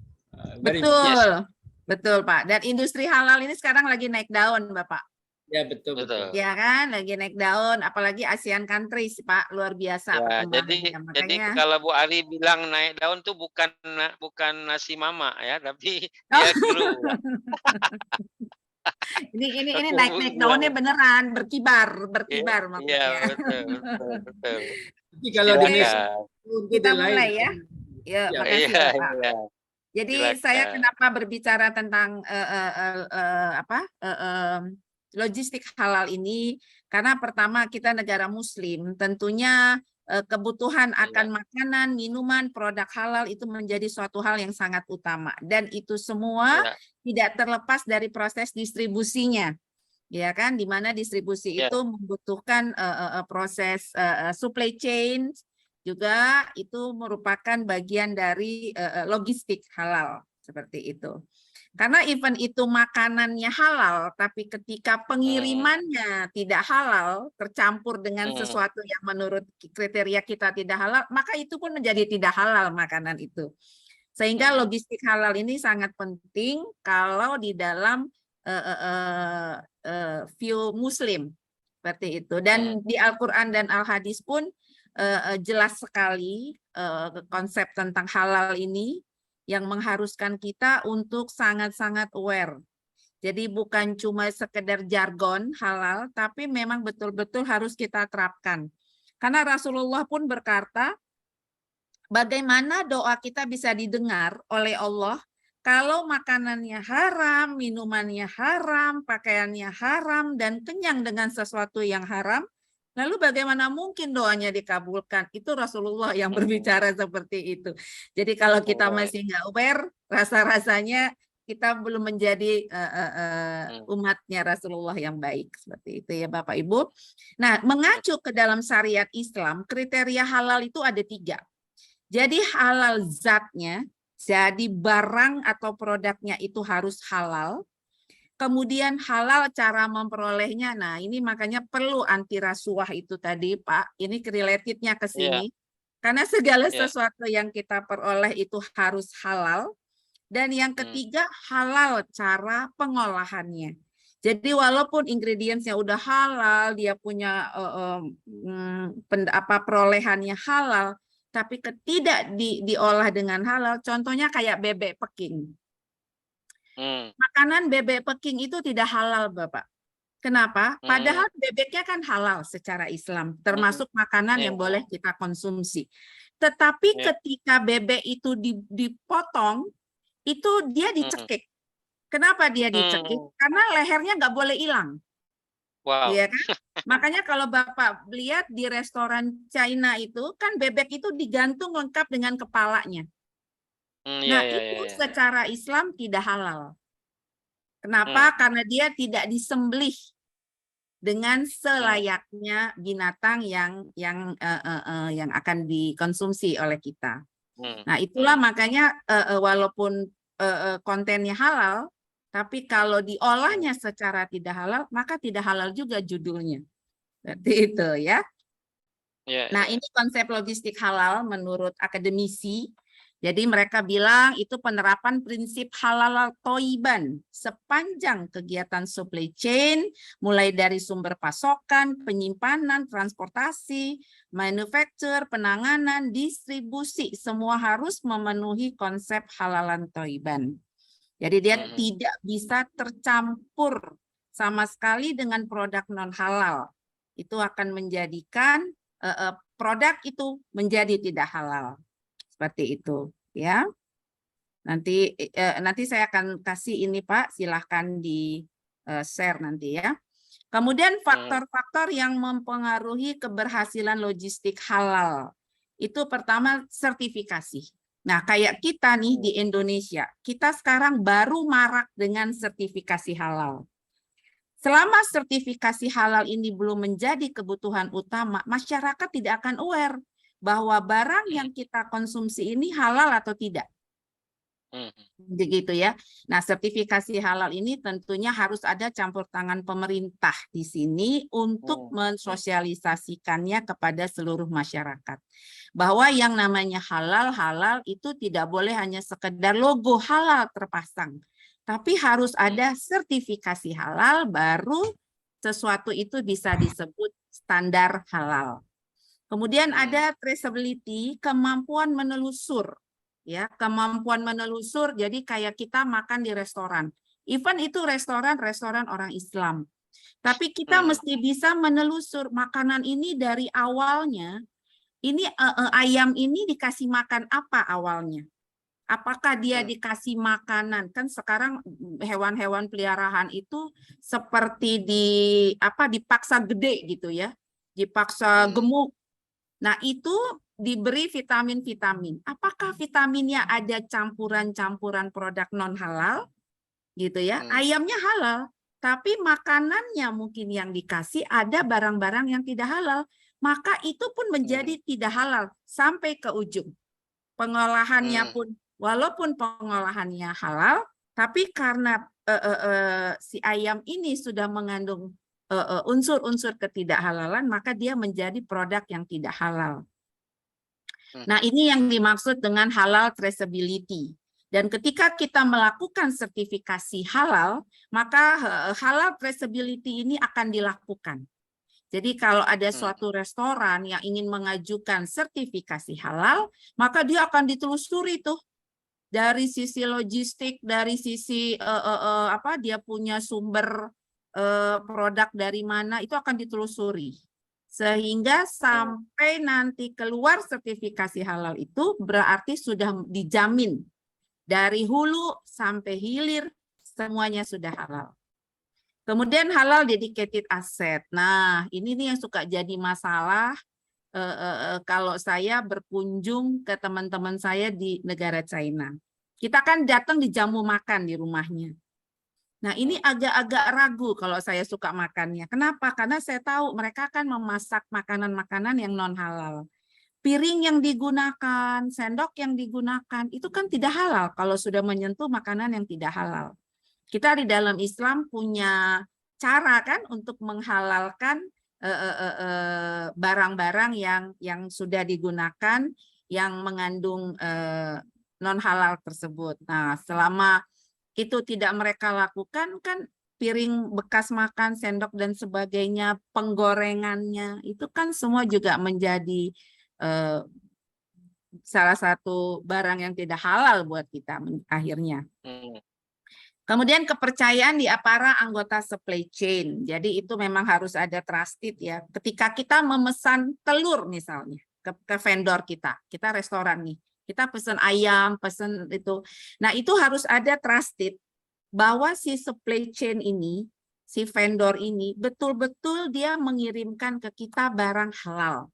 Betul Pak. Dan industri halal ini sekarang lagi naik daun, Bapak. Ya, betul. Ya kan, lagi naik daun, apalagi ASEAN countries, Pak, luar biasa Ya, perkembangannya. jadi Makanya kalau Bu Ari bilang naik daun tuh bukan nasi mama ya, tapi oh. dia grow. ini naik daunnya beneran berkibar Iya, maksudnya. betul. Tapi kalau Oke, Indonesia kita mulai ya. Ya, makasih Iya, Bapak. iya. Jadi Silakan. saya kenapa berbicara tentang logistik halal ini? Karena pertama kita negara Muslim, tentunya kebutuhan akan makanan, minuman, produk halal itu menjadi suatu hal yang sangat utama, dan itu semua tidak terlepas dari proses distribusinya, ya kan? Di mana distribusi itu membutuhkan proses supply chain, juga itu merupakan bagian dari logistik halal seperti itu. Karena event itu makanannya halal, tapi ketika pengirimannya tidak halal, tercampur dengan sesuatu yang menurut kriteria kita tidak halal, maka itu pun menjadi tidak halal makanan itu. Sehingga logistik halal ini sangat penting kalau di dalam view Muslim seperti itu. Dan di Al-Quran dan Al-Hadis pun jelas sekali konsep tentang halal ini yang mengharuskan kita untuk sangat-sangat aware. Jadi bukan cuma sekedar jargon halal, tapi memang betul-betul harus kita terapkan. Karena Rasulullah pun berkata, bagaimana doa kita bisa didengar oleh Allah kalau makanannya haram, minumannya haram, pakaiannya haram, dan kenyang dengan sesuatu yang haram, lalu bagaimana mungkin doanya dikabulkan? Itu Rasulullah yang berbicara seperti itu. Jadi kalau kita masih nggak aware, rasa-rasanya kita belum menjadi umatnya Rasulullah yang baik. Seperti itu ya Bapak Ibu. Nah, mengacu ke dalam syariat Islam, kriteria halal itu ada 3. Jadi halal zatnya, jadi barang atau produknya itu harus halal. Kemudian halal cara memperolehnya. Nah, ini makanya perlu anti rasuah itu tadi, Pak. Ini relatednya ke sini. Karena segala sesuatu yang kita peroleh itu harus halal. Dan yang ketiga, halal cara pengolahannya. Jadi walaupun ingredientsnya udah halal, dia punya perolehannya halal, tapi tidak diolah dengan halal. Contohnya kayak bebek Peking. Makanan bebek Peking itu tidak halal, Bapak. Kenapa? Padahal bebeknya kan halal secara Islam, termasuk makanan yang boleh kita konsumsi. Tetapi ketika bebek itu dipotong, itu dia dicekik. Kenapa dia dicekik? Karena lehernya nggak boleh hilang. Wow. Ya kan? Makanya kalau Bapak lihat di restoran China itu, kan bebek itu digantung lengkap dengan kepalanya. Nah, itu secara Islam tidak halal. Kenapa? Karena dia tidak disembelih dengan selayaknya binatang yang akan dikonsumsi oleh kita. Nah, itulah makanya walaupun kontennya halal, tapi kalau diolahnya secara tidak halal, maka tidak halal juga judulnya. Seperti itu ya. Nah, ini konsep logistik halal menurut akademisi. Jadi mereka bilang itu penerapan prinsip halal toiban sepanjang kegiatan supply chain, mulai dari sumber pasokan, penyimpanan, transportasi, manufacture, penanganan, distribusi, semua harus memenuhi konsep halalan toiban. Jadi dia tidak bisa tercampur sama sekali dengan produk non halal. Itu akan menjadikan produk itu menjadi tidak halal. Seperti itu ya. Nanti saya akan kasih ini Pak, silahkan di share nanti ya. Kemudian faktor-faktor yang mempengaruhi keberhasilan logistik halal. Itu pertama sertifikasi. Nah, kayak kita nih di Indonesia, kita sekarang baru marak dengan sertifikasi halal. Selama sertifikasi halal ini belum menjadi kebutuhan utama, masyarakat tidak akan aware bahwa barang yang kita konsumsi ini halal atau tidak. Begitu ya. Nah, sertifikasi halal ini tentunya harus ada campur tangan pemerintah di sini untuk mensosialisasikannya kepada seluruh masyarakat. Bahwa yang namanya halal itu tidak boleh hanya sekedar logo halal terpasang, tapi harus ada sertifikasi halal baru sesuatu itu bisa disebut standar halal. Kemudian ada traceability, kemampuan menelusur. Ya, kemampuan menelusur, jadi kayak kita makan di restoran. Even itu restoran orang Islam. Tapi kita mesti bisa menelusur makanan ini dari awalnya. Ini ayam ini dikasih makan apa awalnya? Apakah dia dikasih makanan? Kan sekarang hewan-hewan peliharaan itu seperti dipaksa gede gitu ya, dipaksa gemuk. Nah, itu diberi vitamin-vitamin. Apakah vitaminnya ada campuran-campuran produk non halal? Gitu ya. Ayamnya halal, tapi makanannya mungkin yang dikasih ada barang-barang yang tidak halal. Maka itu pun menjadi tidak halal sampai ke ujung. Pengolahannya pun, walaupun pengolahannya halal, tapi karena si ayam ini sudah mengandung unsur-unsur ketidakhalalan, maka dia menjadi produk yang tidak halal. Nah, ini yang dimaksud dengan halal traceability. Dan ketika kita melakukan sertifikasi halal, maka halal traceability ini akan dilakukan. Jadi kalau ada suatu restoran yang ingin mengajukan sertifikasi halal, maka dia akan ditelusuri tuh dari sisi logistik, dari sisi dia punya sumber produk dari mana, itu akan ditelusuri. Sehingga sampai nanti keluar sertifikasi halal itu berarti sudah dijamin dari hulu sampai hilir semuanya sudah halal. Kemudian halal dedicated asset. Nah, ini nih yang suka jadi masalah kalau saya berkunjung ke teman-teman saya di negara China. Kita kan datang dijamu makan di rumahnya. Nah, ini agak-agak ragu kalau saya suka makannya. Kenapa? Karena saya tahu mereka akan memasak makanan-makanan yang non halal. Piring yang digunakan, sendok yang digunakan, itu kan tidak halal kalau sudah menyentuh makanan yang tidak halal. Kita di dalam Islam punya cara kan untuk menghalalkan barang-barang yang sudah digunakan yang mengandung non halal tersebut. Nah, selama itu tidak mereka lakukan, kan piring bekas makan, sendok dan sebagainya, penggorengannya itu kan semua juga menjadi salah satu barang yang tidak halal buat kita akhirnya. Kemudian kepercayaan di para anggota supply chain. Jadi itu memang harus ada trusted ya. Ketika kita memesan telur misalnya ke vendor kita restoran nih, kita pesan ayam, pesan itu. Nah itu harus ada trusted bahwa si supply chain ini, si vendor ini betul-betul dia mengirimkan ke kita barang halal.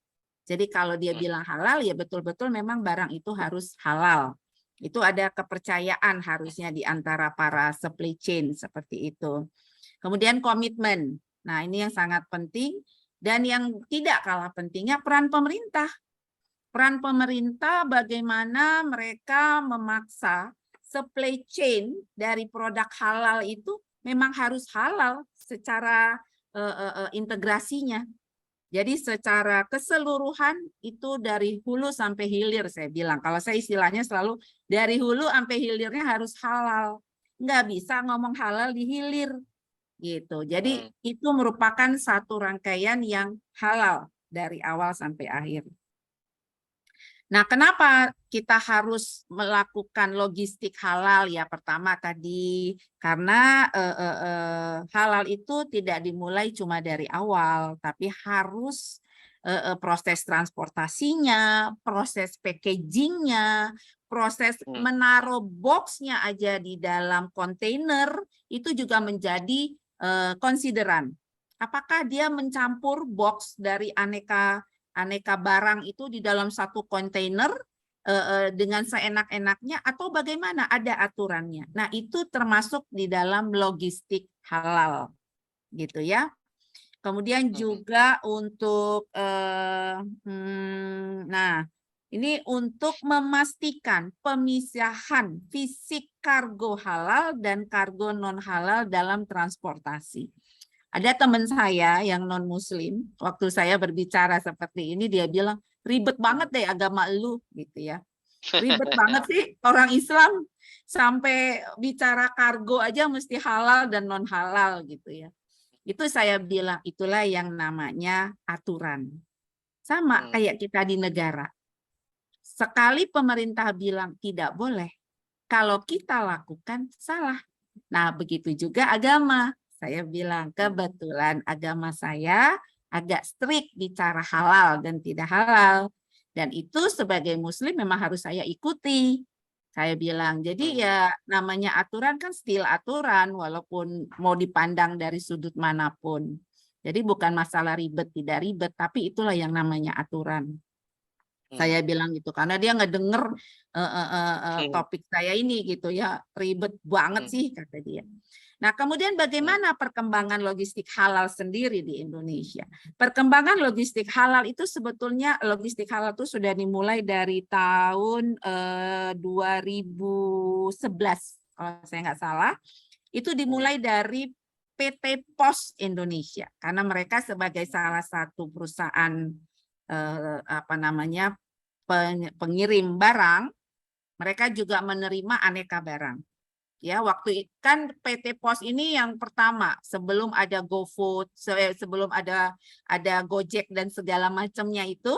Jadi kalau dia bilang halal ya betul-betul memang barang itu harus halal. Itu ada kepercayaan harusnya di antara para supply chain seperti itu. Kemudian komitmen. Nah, ini yang sangat penting dan yang tidak kalah pentingnya peran pemerintah. Peran pemerintah bagaimana mereka memaksa supply chain dari produk halal itu memang harus halal secara integrasinya. Jadi secara keseluruhan itu dari hulu sampai hilir saya bilang. Kalau saya istilahnya selalu dari hulu sampai hilirnya harus halal. Nggak bisa ngomong halal di hilir. Gitu. Jadi itu merupakan satu rangkaian yang halal dari awal sampai akhir. Nah, kenapa kita harus melakukan logistik halal ya? Pertama tadi karena halal itu tidak dimulai cuma dari awal, tapi harus proses transportasinya, proses packagingnya, proses menaruh boxnya aja di dalam kontainer itu juga menjadi konsideran. Apakah dia mencampur box dari aneka barang itu di dalam satu kontainer dengan seenak-enaknya atau bagaimana, ada aturannya. Nah, itu termasuk di dalam logistik halal gitu ya. Kemudian juga untuk nah, ini untuk memastikan pemisahan fisik kargo halal dan kargo non halal dalam transportasi. Ada teman saya yang non-muslim, waktu saya berbicara seperti ini, dia bilang, ribet banget deh agama lu, gitu ya. Ribet banget sih orang Islam, sampai bicara kargo aja mesti halal dan non-halal, gitu ya. Itu saya bilang itulah yang namanya aturan. Sama kayak kita di negara. Sekali pemerintah bilang tidak boleh, kalau kita lakukan salah. Nah, begitu juga agama. Saya bilang kebetulan agama saya agak strict bicara halal dan tidak halal. Dan itu sebagai muslim memang harus saya ikuti. Saya bilang, jadi ya namanya aturan kan still aturan walaupun mau dipandang dari sudut manapun. Jadi bukan masalah ribet tidak ribet, tapi itulah yang namanya aturan. Saya bilang gitu karena dia nggak denger topik saya ini gitu ya, ribet banget sih kata dia. Nah, kemudian bagaimana perkembangan logistik halal sendiri di Indonesia? Perkembangan logistik halal itu sebetulnya logistik halal itu sudah dimulai dari tahun 2011 kalau saya nggak salah. Itu dimulai dari PT Pos Indonesia karena mereka sebagai salah satu perusahaan pengirim barang, mereka juga menerima aneka barang. Ya, waktu kan PT Pos ini yang pertama sebelum ada GoFood, sebelum ada Gojek dan segala macamnya itu,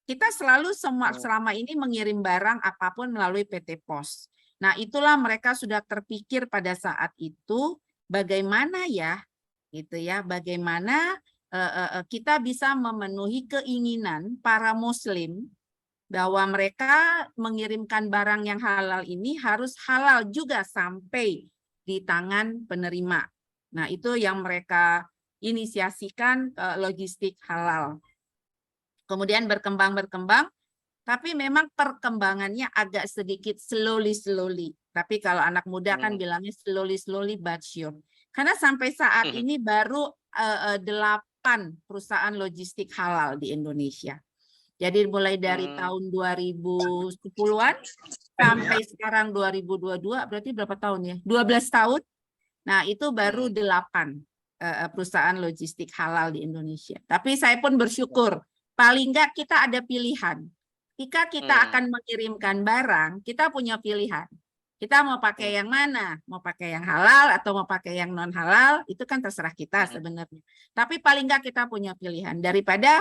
kita selalu selama ini mengirim barang apapun melalui PT Pos. Nah, itulah mereka sudah terpikir pada saat itu bagaimana ya, gitu ya, bagaimana kita bisa memenuhi keinginan para Muslim bahwa mereka mengirimkan barang yang halal ini harus halal juga sampai di tangan penerima. Nah, itu yang mereka inisiasikan logistik halal. Kemudian berkembang, tapi memang perkembangannya agak sedikit slowly. Tapi kalau anak muda kan bilangnya slowly but sure. Karena sampai saat ini baru 8 perusahaan logistik halal di Indonesia. Jadi mulai dari tahun 2010-an sampai sekarang 2022, berarti berapa tahun ya? 12 tahun. Nah, itu baru 8 perusahaan logistik halal di Indonesia. Tapi saya pun bersyukur, paling enggak kita ada pilihan. Jika kita akan mengirimkan barang, kita punya pilihan. Kita mau pakai yang mana? Mau pakai yang halal atau mau pakai yang non halal? Itu kan terserah kita sebenarnya. Tapi paling enggak kita punya pilihan. Daripada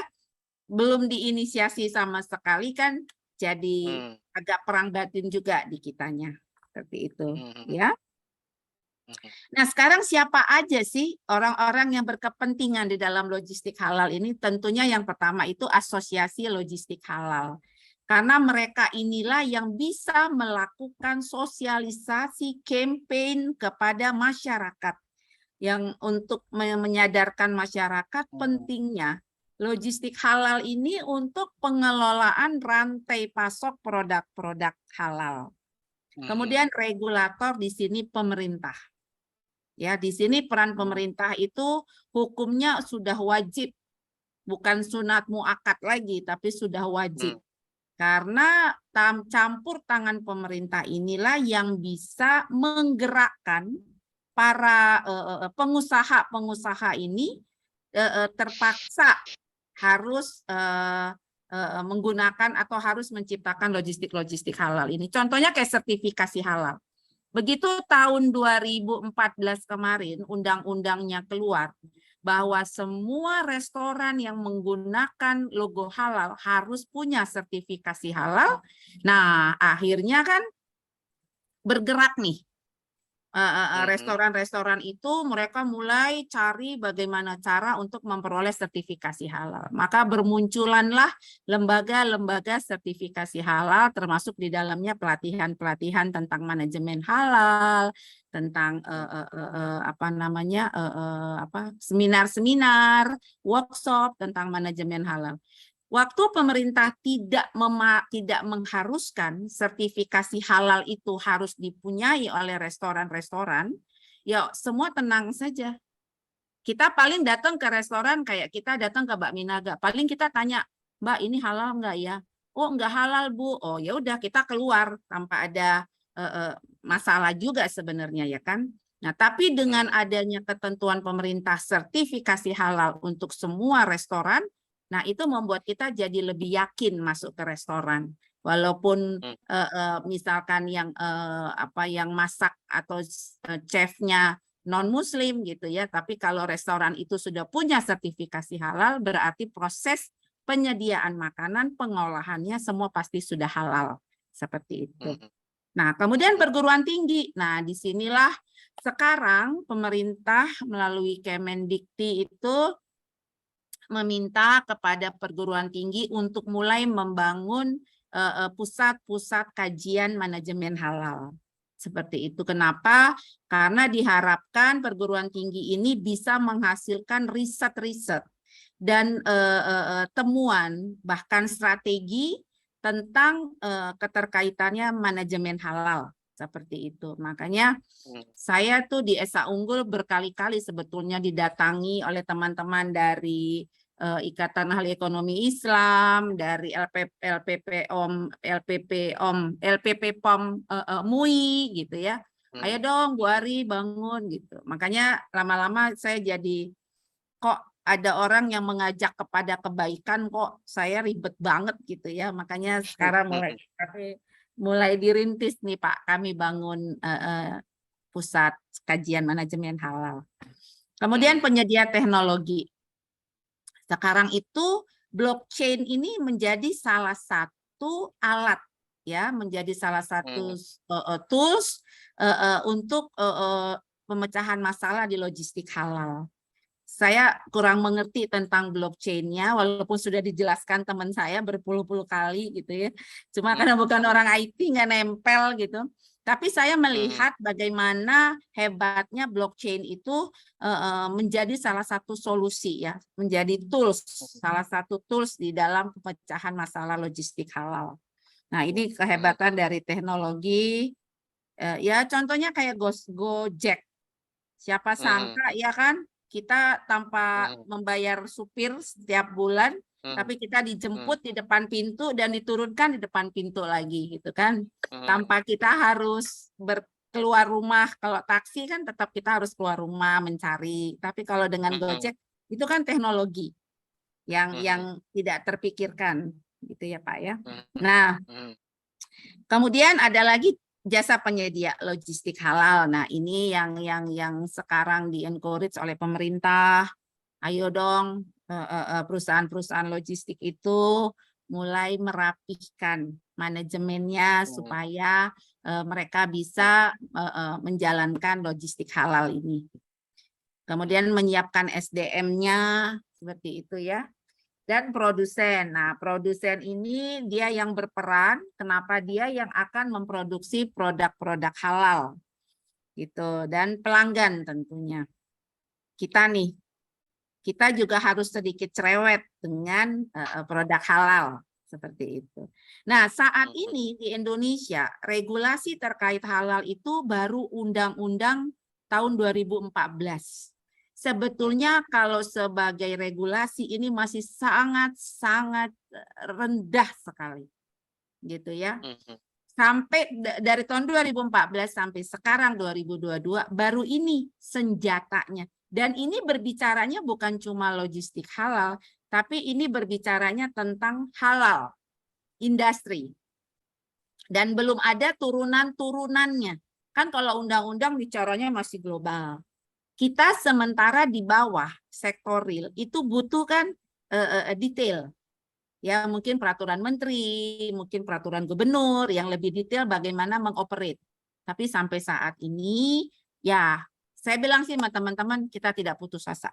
belum diinisiasi sama sekali kan jadi agak perang batin juga di kitanya. Seperti itu, ya. Nah, sekarang siapa aja sih orang-orang yang berkepentingan di dalam logistik halal ini? Tentunya yang pertama itu Asosiasi Logistik Halal. Karena mereka inilah yang bisa melakukan sosialisasi campaign kepada masyarakat yang untuk menyadarkan masyarakat pentingnya logistik halal ini untuk pengelolaan rantai pasok produk-produk halal. Kemudian regulator di sini pemerintah. Ya, di sini peran pemerintah itu hukumnya sudah wajib, bukan sunat muakkad lagi, tapi sudah wajib. Karena campur tangan pemerintah inilah yang bisa menggerakkan para pengusaha-pengusaha ini terpaksa harus menggunakan atau harus menciptakan logistik halal ini. Contohnya kayak sertifikasi halal. Begitu tahun 2014 kemarin undang-undangnya keluar bahwa semua restoran yang menggunakan logo halal harus punya sertifikasi halal. Nah, akhirnya kan bergerak nih. Restoran-restoran itu mereka mulai cari bagaimana cara untuk memperoleh sertifikasi halal. Maka bermunculanlah lembaga-lembaga sertifikasi halal, termasuk di dalamnya pelatihan-pelatihan tentang manajemen halal, tentang seminar-seminar, workshop tentang manajemen halal. Waktu pemerintah tidak mengharuskan sertifikasi halal itu harus dipunyai oleh restoran-restoran, ya semua tenang saja. Kita paling datang ke restoran kayak kita datang ke Mbak Minaga, paling kita tanya, Mbak ini halal nggak ya? Oh nggak halal Bu. Oh ya udah kita keluar tanpa ada masalah juga sebenarnya ya kan. Nah tapi dengan adanya ketentuan pemerintah sertifikasi halal untuk semua restoran, nah, itu membuat kita jadi lebih yakin masuk ke restoran. Walaupun misalkan yang masak atau chefnya non-muslim gitu ya. Tapi kalau restoran itu sudah punya sertifikasi halal, berarti proses penyediaan makanan, pengolahannya semua pasti sudah halal. Seperti itu. Nah, kemudian perguruan tinggi. Nah, disinilah sekarang pemerintah melalui Kemendikti itu meminta kepada perguruan tinggi untuk mulai membangun pusat-pusat kajian manajemen halal. Seperti itu. Kenapa? Karena diharapkan perguruan tinggi ini bisa menghasilkan riset-riset dan temuan, bahkan strategi tentang keterkaitannya manajemen halal. Seperti itu. Makanya saya tuh di Esa Unggul berkali-kali sebetulnya didatangi oleh teman-teman dari Ikatan Ahli Ekonomi Islam, dari LPP POM MUI gitu ya. Ayo dong Bu Ari bangun gitu. Makanya lama-lama saya jadi kok ada orang yang mengajak kepada kebaikan kok saya ribet banget gitu ya. Makanya sekarang mulai dirintis nih Pak, kami bangun pusat kajian manajemen halal. Kemudian penyedia teknologi. Sekarang itu blockchain ini menjadi salah satu alat ya, menjadi salah satu tools untuk pemecahan masalah di logistik halal. Saya kurang mengerti tentang blockchain-nya, walaupun sudah dijelaskan teman saya berpuluh-puluh kali gitu ya. Cuma karena bukan orang IT nggak nempel gitu. Tapi saya melihat bagaimana hebatnya blockchain itu menjadi salah satu solusi ya, menjadi tools, salah satu tools di dalam pemecahan masalah logistik halal. Nah ini kehebatan dari teknologi. Ya contohnya kayak Gojek. Siapa sangka ya kan? Kita tanpa membayar supir setiap bulan, tapi kita dijemput di depan pintu dan diturunkan di depan pintu lagi, gitu kan? Tanpa kita harus keluar rumah. Kalau taksi kan tetap kita harus keluar rumah mencari. Tapi kalau dengan Gojek itu kan teknologi yang tidak terpikirkan, gitu ya Pak ya. Nah, kemudian ada lagi jasa penyedia logistik halal. Nah, ini yang sekarang di-encourage oleh pemerintah. Ayo dong perusahaan-perusahaan logistik itu mulai merapihkan manajemennya supaya mereka bisa menjalankan logistik halal ini. Kemudian menyiapkan SDM-nya seperti itu ya. Dan produsen. Nah, produsen ini dia yang berperan, kenapa dia yang akan memproduksi produk-produk halal. Gitu. Dan pelanggan tentunya. Kita nih, kita juga harus sedikit cerewet dengan produk halal. Seperti itu. Nah, saat ini di Indonesia, regulasi terkait halal itu baru undang-undang tahun 2014. Sebetulnya kalau sebagai regulasi ini masih sangat-sangat rendah sekali. Gitu ya. Sampai dari tahun 2014 sampai sekarang 2022 baru ini senjatanya. Dan ini berbicaranya bukan cuma logistik halal, tapi ini berbicaranya tentang halal industri. Dan belum ada turunan-turunannya. Kan kalau undang-undang bicaranya masih global. Kita sementara di bawah sektor real itu butuh kan detail. Ya mungkin peraturan menteri, mungkin peraturan gubernur yang lebih detail bagaimana mengoperate. Tapi sampai saat ini ya saya bilang sih sama teman-teman kita tidak putus asa.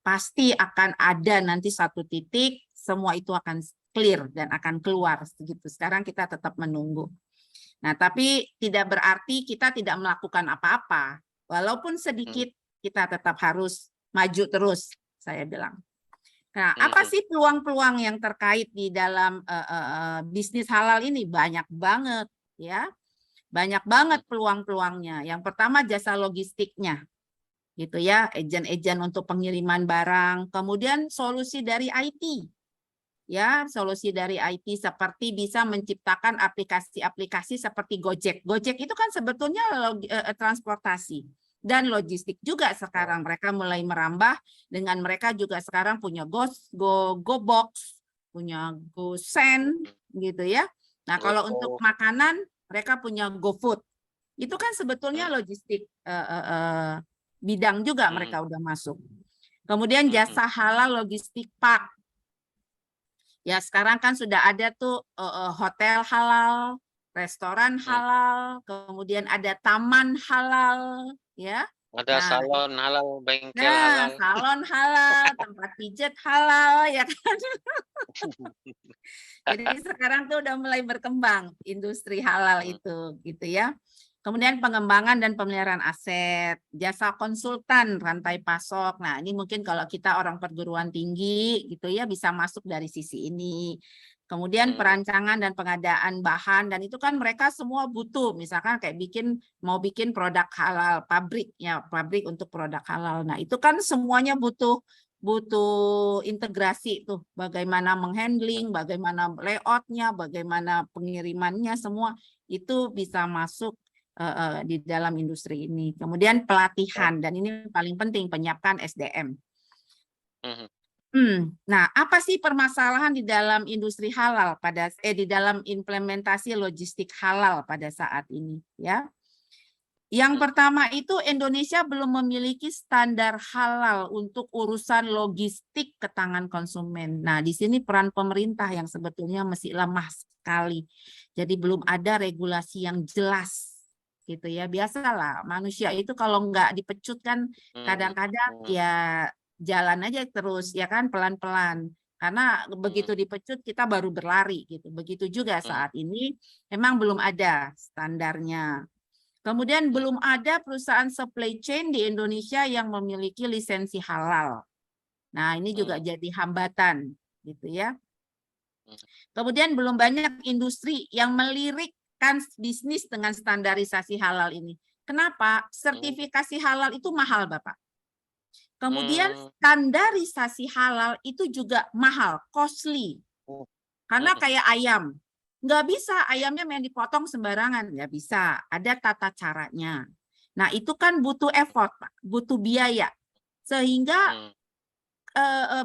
Pasti akan ada nanti satu titik semua itu akan clear dan akan keluar segitu. Sekarang kita tetap menunggu. Nah, tapi tidak berarti kita tidak melakukan apa-apa. Walaupun sedikit, kita tetap harus maju terus, saya bilang. Nah, apa sih peluang-peluang yang terkait di dalam bisnis halal ini? Banyak banget, ya. Banyak banget peluang-peluangnya. Yang pertama jasa logistiknya, gitu ya, agen-agen untuk pengiriman barang. Kemudian solusi dari IT, ya, solusi dari IT seperti bisa menciptakan aplikasi-aplikasi seperti Gojek. Gojek itu kan sebetulnya transportasi dan logistik juga sekarang. Mereka mulai merambah dengan mereka juga sekarang punya GoBox, punya GoSend gitu ya. Nah, kalau untuk makanan mereka punya GoFood. Itu kan sebetulnya logistik bidang juga mereka udah masuk. Kemudian jasa halal logistik, Pak. Ya sekarang kan sudah ada tuh hotel halal, restoran halal, kemudian ada taman halal, ya. Ada salon halal, bengkel Nah, halal. salon halal, tempat pijat halal, ya kan. Jadi sekarang tuh udah mulai berkembang industri halal itu, gitu ya. Kemudian pengembangan dan pemeliharaan aset, jasa konsultan rantai pasok. Nah, ini mungkin kalau kita orang perguruan tinggi gitu ya bisa masuk dari sisi ini. Kemudian perancangan dan pengadaan bahan, dan itu kan mereka semua butuh, misalkan kayak mau bikin produk halal, pabrik ya, pabrik untuk produk halal. Nah, itu kan semuanya butuh integrasi tuh, bagaimana menghandling, bagaimana layoutnya, bagaimana pengirimannya, semua itu bisa masuk di dalam industri ini. Kemudian pelatihan, dan ini paling penting, penyiapan SDM. Nah, apa sih permasalahan di dalam industri halal di dalam implementasi logistik halal pada saat ini, ya? Yang pertama itu Indonesia belum memiliki standar halal untuk urusan logistik ke tangan konsumen. Nah, di sini peran pemerintah yang sebetulnya masih lemah sekali. Jadi belum ada regulasi yang jelas gitu ya. Biasalah manusia itu kalau nggak dipecut kan kadang-kadang ya jalan aja terus ya kan, pelan-pelan. Karena begitu dipecut kita baru berlari gitu. Begitu juga saat ini memang belum ada standarnya. Kemudian belum ada perusahaan supply chain di Indonesia yang memiliki lisensi halal. Nah, ini juga jadi hambatan gitu ya. Kemudian belum banyak industri yang melirikkan bisnis dengan standarisasi halal ini. Kenapa? Sertifikasi halal itu mahal, Bapak. Kemudian standarisasi halal itu juga mahal, costly. Karena kayak ayam. Nggak bisa ayamnya main dipotong sembarangan, nggak bisa. Ada tata caranya. Nah, itu kan butuh effort, Pak, butuh biaya. Sehingga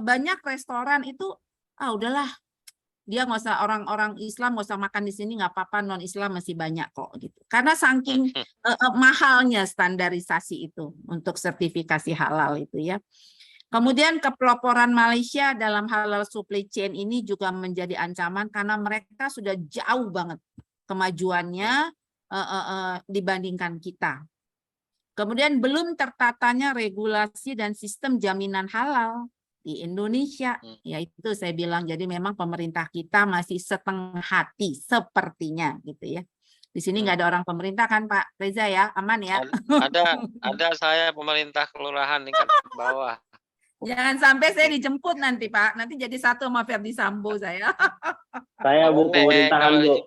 banyak restoran itu, udahlah, dia nggak usah, orang-orang Islam nggak usah makan di sini, nggak apa-apa, non-Islam masih banyak kok gitu. Karena saking mahalnya standarisasi itu untuk sertifikasi halal itu ya. Kemudian kepeloporan Malaysia dalam halal supply chain ini juga menjadi ancaman karena mereka sudah jauh banget kemajuannya dibandingkan kita. Kemudian belum tertatanya regulasi dan sistem jaminan halal di Indonesia. Ya itu saya bilang, jadi memang pemerintah kita masih setengah hati sepertinya gitu ya. Di sini nggak ada orang pemerintah kan Pak Reza ya, aman ya? Ada saya pemerintah kelurahan tingkat bawah. Jangan sampai saya dijemput nanti Pak, nanti jadi satu sama Ferdi Sambo saya. Saya Bu pemerintahan Bu.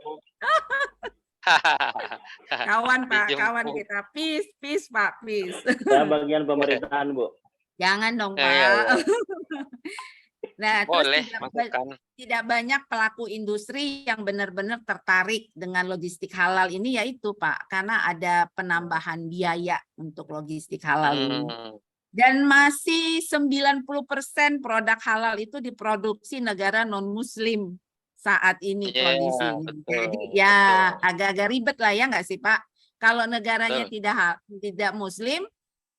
Kawan Pak, kawan kita. Peace Pak, peace. Saya bagian pemerintahan Bu. Jangan dong Pak. Nah, boleh, terus tidak banyak pelaku industri yang benar-benar tertarik dengan logistik halal ini, yaitu Pak, karena ada penambahan biaya untuk logistik halal ini. Dan masih 90% produk halal itu diproduksi negara non-muslim saat ini kondisi. Jadi ya agak-agak ribet lah ya nggak sih Pak? Kalau negaranya tidak muslim,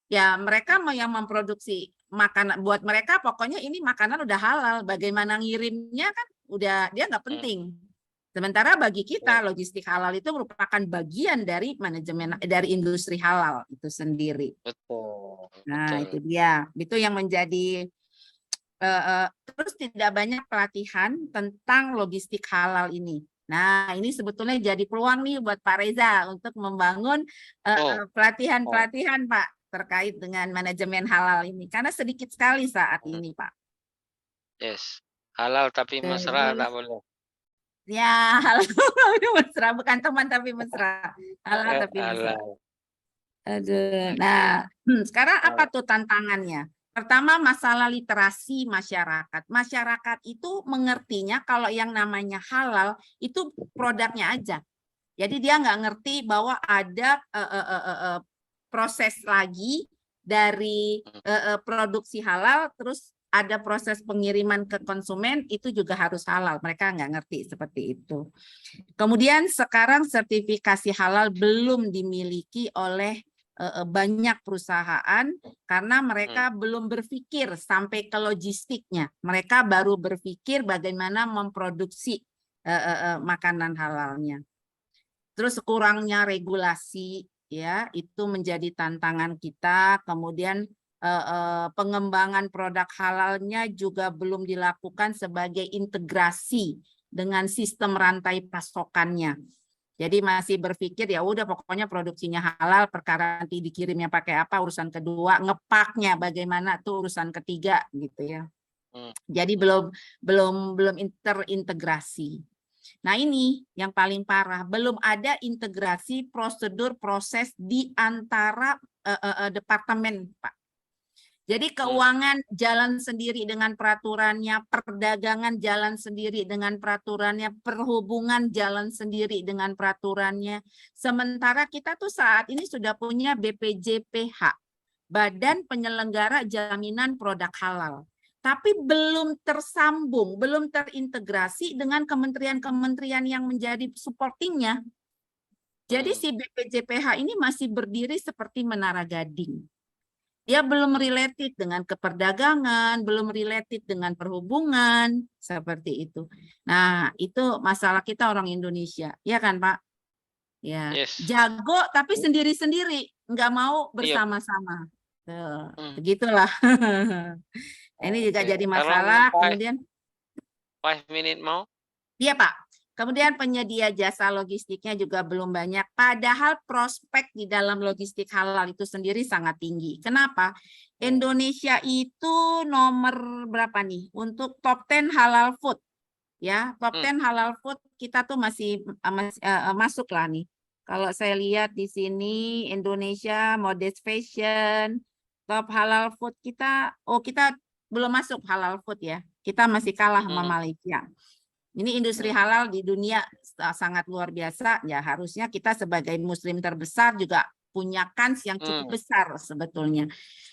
ya mereka yang memproduksi makanan buat mereka, pokoknya ini makanan udah halal. Bagaimana ngirimnya kan udah dia nggak penting. Sementara bagi kita logistik halal itu merupakan bagian dari manajemen dari industri halal itu sendiri. Nah, itu dia. Itu yang menjadi terus tidak banyak pelatihan tentang logistik halal ini. Nah, ini sebetulnya jadi peluang nih buat Pak Reza untuk membangun pelatihan-pelatihan Pak terkait dengan manajemen halal ini. Karena sedikit sekali saat ini Pak. Yes, halal tapi mesra tak boleh. Ya, halal tapi mesra, bukan teman tapi mesra. Halal tapi mesra. Aduh. Nah, sekarang apa tuh tantangannya? Pertama, masalah literasi masyarakat. Masyarakat itu mengertinya kalau yang namanya halal itu produknya aja. Jadi dia nggak ngerti bahwa ada proses lagi dari produksi halal, terus ada proses pengiriman ke konsumen, itu juga harus halal. Mereka nggak ngerti seperti itu. Kemudian sekarang sertifikasi halal belum dimiliki oleh banyak perusahaan karena mereka belum berpikir sampai ke logistiknya. Mereka baru berpikir bagaimana memproduksi makanan halalnya. Terus kurangnya regulasi, ya, itu menjadi tantangan kita. Kemudian pengembangan produk halalnya juga belum dilakukan sebagai integrasi dengan sistem rantai pasokannya. Jadi masih berpikir ya udah pokoknya produksinya halal, perkara nanti dikirimnya pakai apa urusan kedua, ngepaknya bagaimana tuh urusan ketiga gitu ya. Jadi belum terintegrasi. Nah ini yang paling parah, belum ada integrasi prosedur proses di antara departemen, Pak. Jadi keuangan jalan sendiri dengan peraturannya, perdagangan jalan sendiri dengan peraturannya, perhubungan jalan sendiri dengan peraturannya. Sementara kita tuh saat ini sudah punya BPJPH, Badan Penyelenggara Jaminan Produk Halal. Tapi belum tersambung, belum terintegrasi dengan kementerian-kementerian yang menjadi supportingnya. Jadi si BPJPH ini masih berdiri seperti menara gading. Dia belum related dengan keperdagangan, belum related dengan perhubungan, seperti itu. Nah, itu masalah kita orang Indonesia, ya kan Pak? Ya, jago tapi sendiri-sendiri, nggak mau bersama-sama. Begitulah. Ini juga jadi masalah. Kemudian 5 minute mau? Iya Pak. Kemudian penyedia jasa logistiknya juga belum banyak. Padahal prospek di dalam logistik halal itu sendiri sangat tinggi. Kenapa? Indonesia itu nomor berapa nih? Untuk top 10 halal food. Ya, top 10 halal food kita tuh masih masuk lah nih. Kalau saya lihat di sini Indonesia Modest Fashion, top halal food kita, kita belum masuk halal food ya. Kita masih kalah sama Malaysia. Ini industri halal di dunia sangat luar biasa. Ya harusnya kita sebagai muslim terbesar juga punya kans yang cukup besar sebetulnya.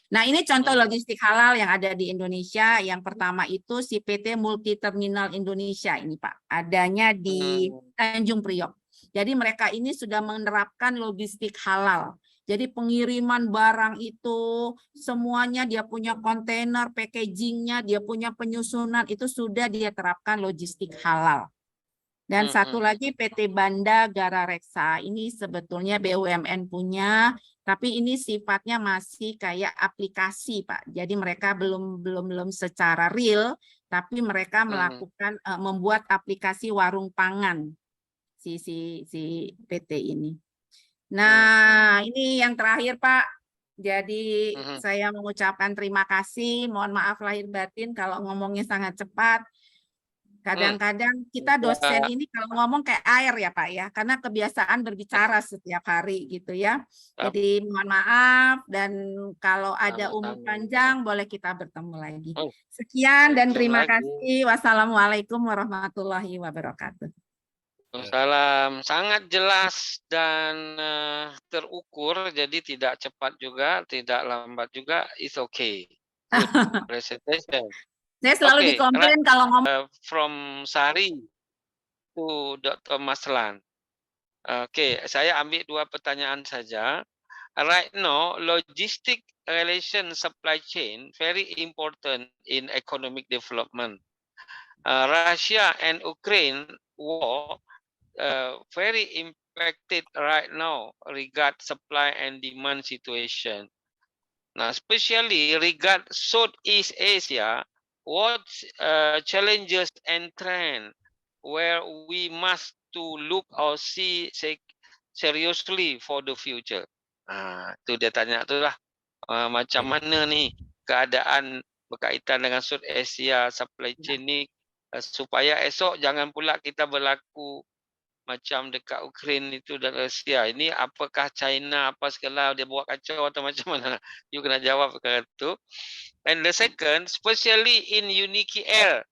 Nah ini contoh logistik halal yang ada di Indonesia. Yang pertama itu si PT Multi Terminal Indonesia ini Pak. Adanya di Tanjung Priok. Jadi mereka ini sudah menerapkan logistik halal. Jadi pengiriman barang itu semuanya dia punya kontainer, packagingnya, dia punya penyusunan, itu sudah dia terapkan logistik halal. Dan satu lagi PT Banda Gara Reksa, ini sebetulnya BUMN punya, tapi ini sifatnya masih kayak aplikasi Pak. Jadi mereka belum secara real, tapi mereka melakukan membuat aplikasi warung pangan si PT ini. Nah, ini yang terakhir Pak. Jadi saya mengucapkan terima kasih. Mohon maaf lahir batin kalau ngomongnya sangat cepat. Kadang-kadang kita dosen ini kalau ngomong kayak air ya Pak ya, karena kebiasaan berbicara setiap hari gitu ya. Jadi mohon maaf dan kalau ada umur panjang boleh kita bertemu lagi. Sekian dan terima kasih. Wassalamualaikum warahmatullahi wabarakatuh. Salam, sangat jelas dan terukur, jadi tidak cepat juga, tidak lambat juga, it's okay. Good presentation. Saya selalu dikomplain kalau ngomong. From Sari to Dr. Maslan. Oke, saya ambil 2 pertanyaan saja. Right now, logistic relation supply chain very important in economic development. Russia and Ukraine war very impacted right now regard supply and demand situation. Now, especially regard Southeast Asia, what challenges and trend where we must to look or see seriously for the future. Itu dia tanya tu lah, macam mana ni keadaan berkaitan dengan Southeast Asia supply chain ni supaya esok jangan pula kita berlaku macam dekat Ukraine itu dan Rusia. Ini apakah China apa segala dia buat kacau atau macam mana? You kena jawab perkara itu. And the second, especially in Uniki Air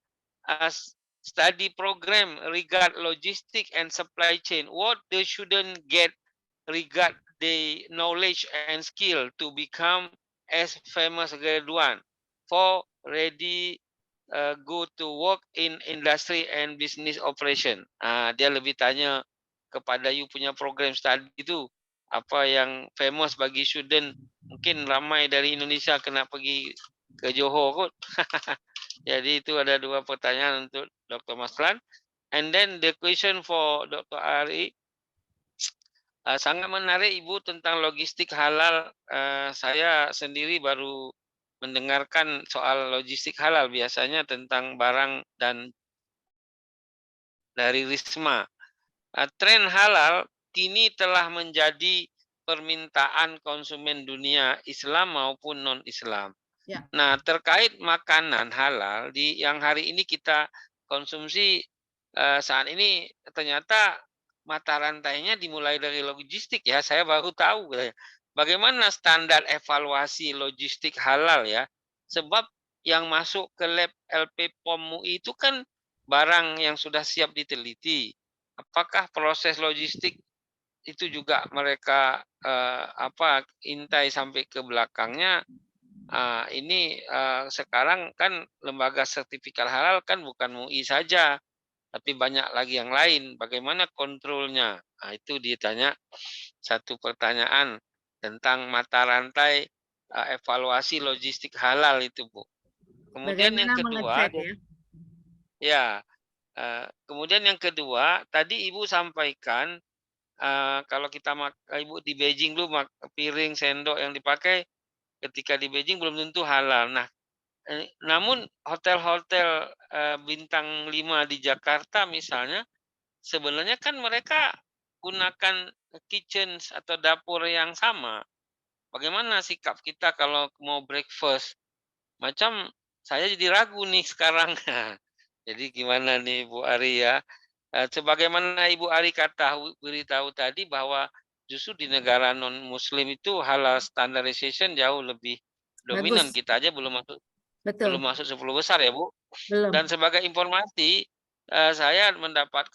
as study program regard logistic and supply chain, what the student get regard the knowledge and skill to become as famous graduate for ready go to work in industry and business operation. Dia lebih tanya kepada you punya program study itu. apa yang famous bagi student, mungkin ramai dari Indonesia kena pergi ke Johor kot. Jadi itu ada 2 pertanyaan untuk Dr. Maslan. And then the question for Dr. Ari, sangat menarik Ibu tentang logistik halal. Saya sendiri baru mendengarkan soal logistik halal, biasanya tentang barang dan dari Risma. Tren halal kini telah menjadi permintaan konsumen dunia Islam maupun non-Islam. Ya. Nah, terkait makanan halal yang hari ini kita konsumsi saat ini, ternyata mata rantainya dimulai dari logistik ya. Saya baru tahu. Bagaimana standar evaluasi logistik halal ya? Sebab yang masuk ke lab LP POM MUI itu kan barang yang sudah siap diteliti. Apakah proses logistik itu juga mereka intai sampai ke belakangnya? Ini sekarang kan lembaga sertifikat halal kan bukan MUI saja, tapi banyak lagi yang lain. Bagaimana kontrolnya? Nah, itu ditanya satu pertanyaan tentang mata rantai evaluasi logistik halal itu, Bu. Kemudian Bagaimana yang kedua, kemudian yang kedua, tadi Ibu sampaikan kalau kita Ibu di Beijing dulu piring, sendok yang dipakai ketika di Beijing belum tentu halal. Nah, namun hotel-hotel bintang 5 di Jakarta misalnya, sebenarnya kan mereka gunakan kitchen atau dapur yang sama. Bagaimana sikap kita kalau mau breakfast? Macam saya jadi ragu nih sekarang. Jadi gimana nih Bu Ari ya? Sebagaimana Ibu Ari beritahu tadi bahwa justru di negara non-Muslim itu halal standardization jauh lebih dominan. Bagus. Kita aja belum masuk 10 besar ya Bu. Belum. Dan sebagai informasi, saya mendapatkan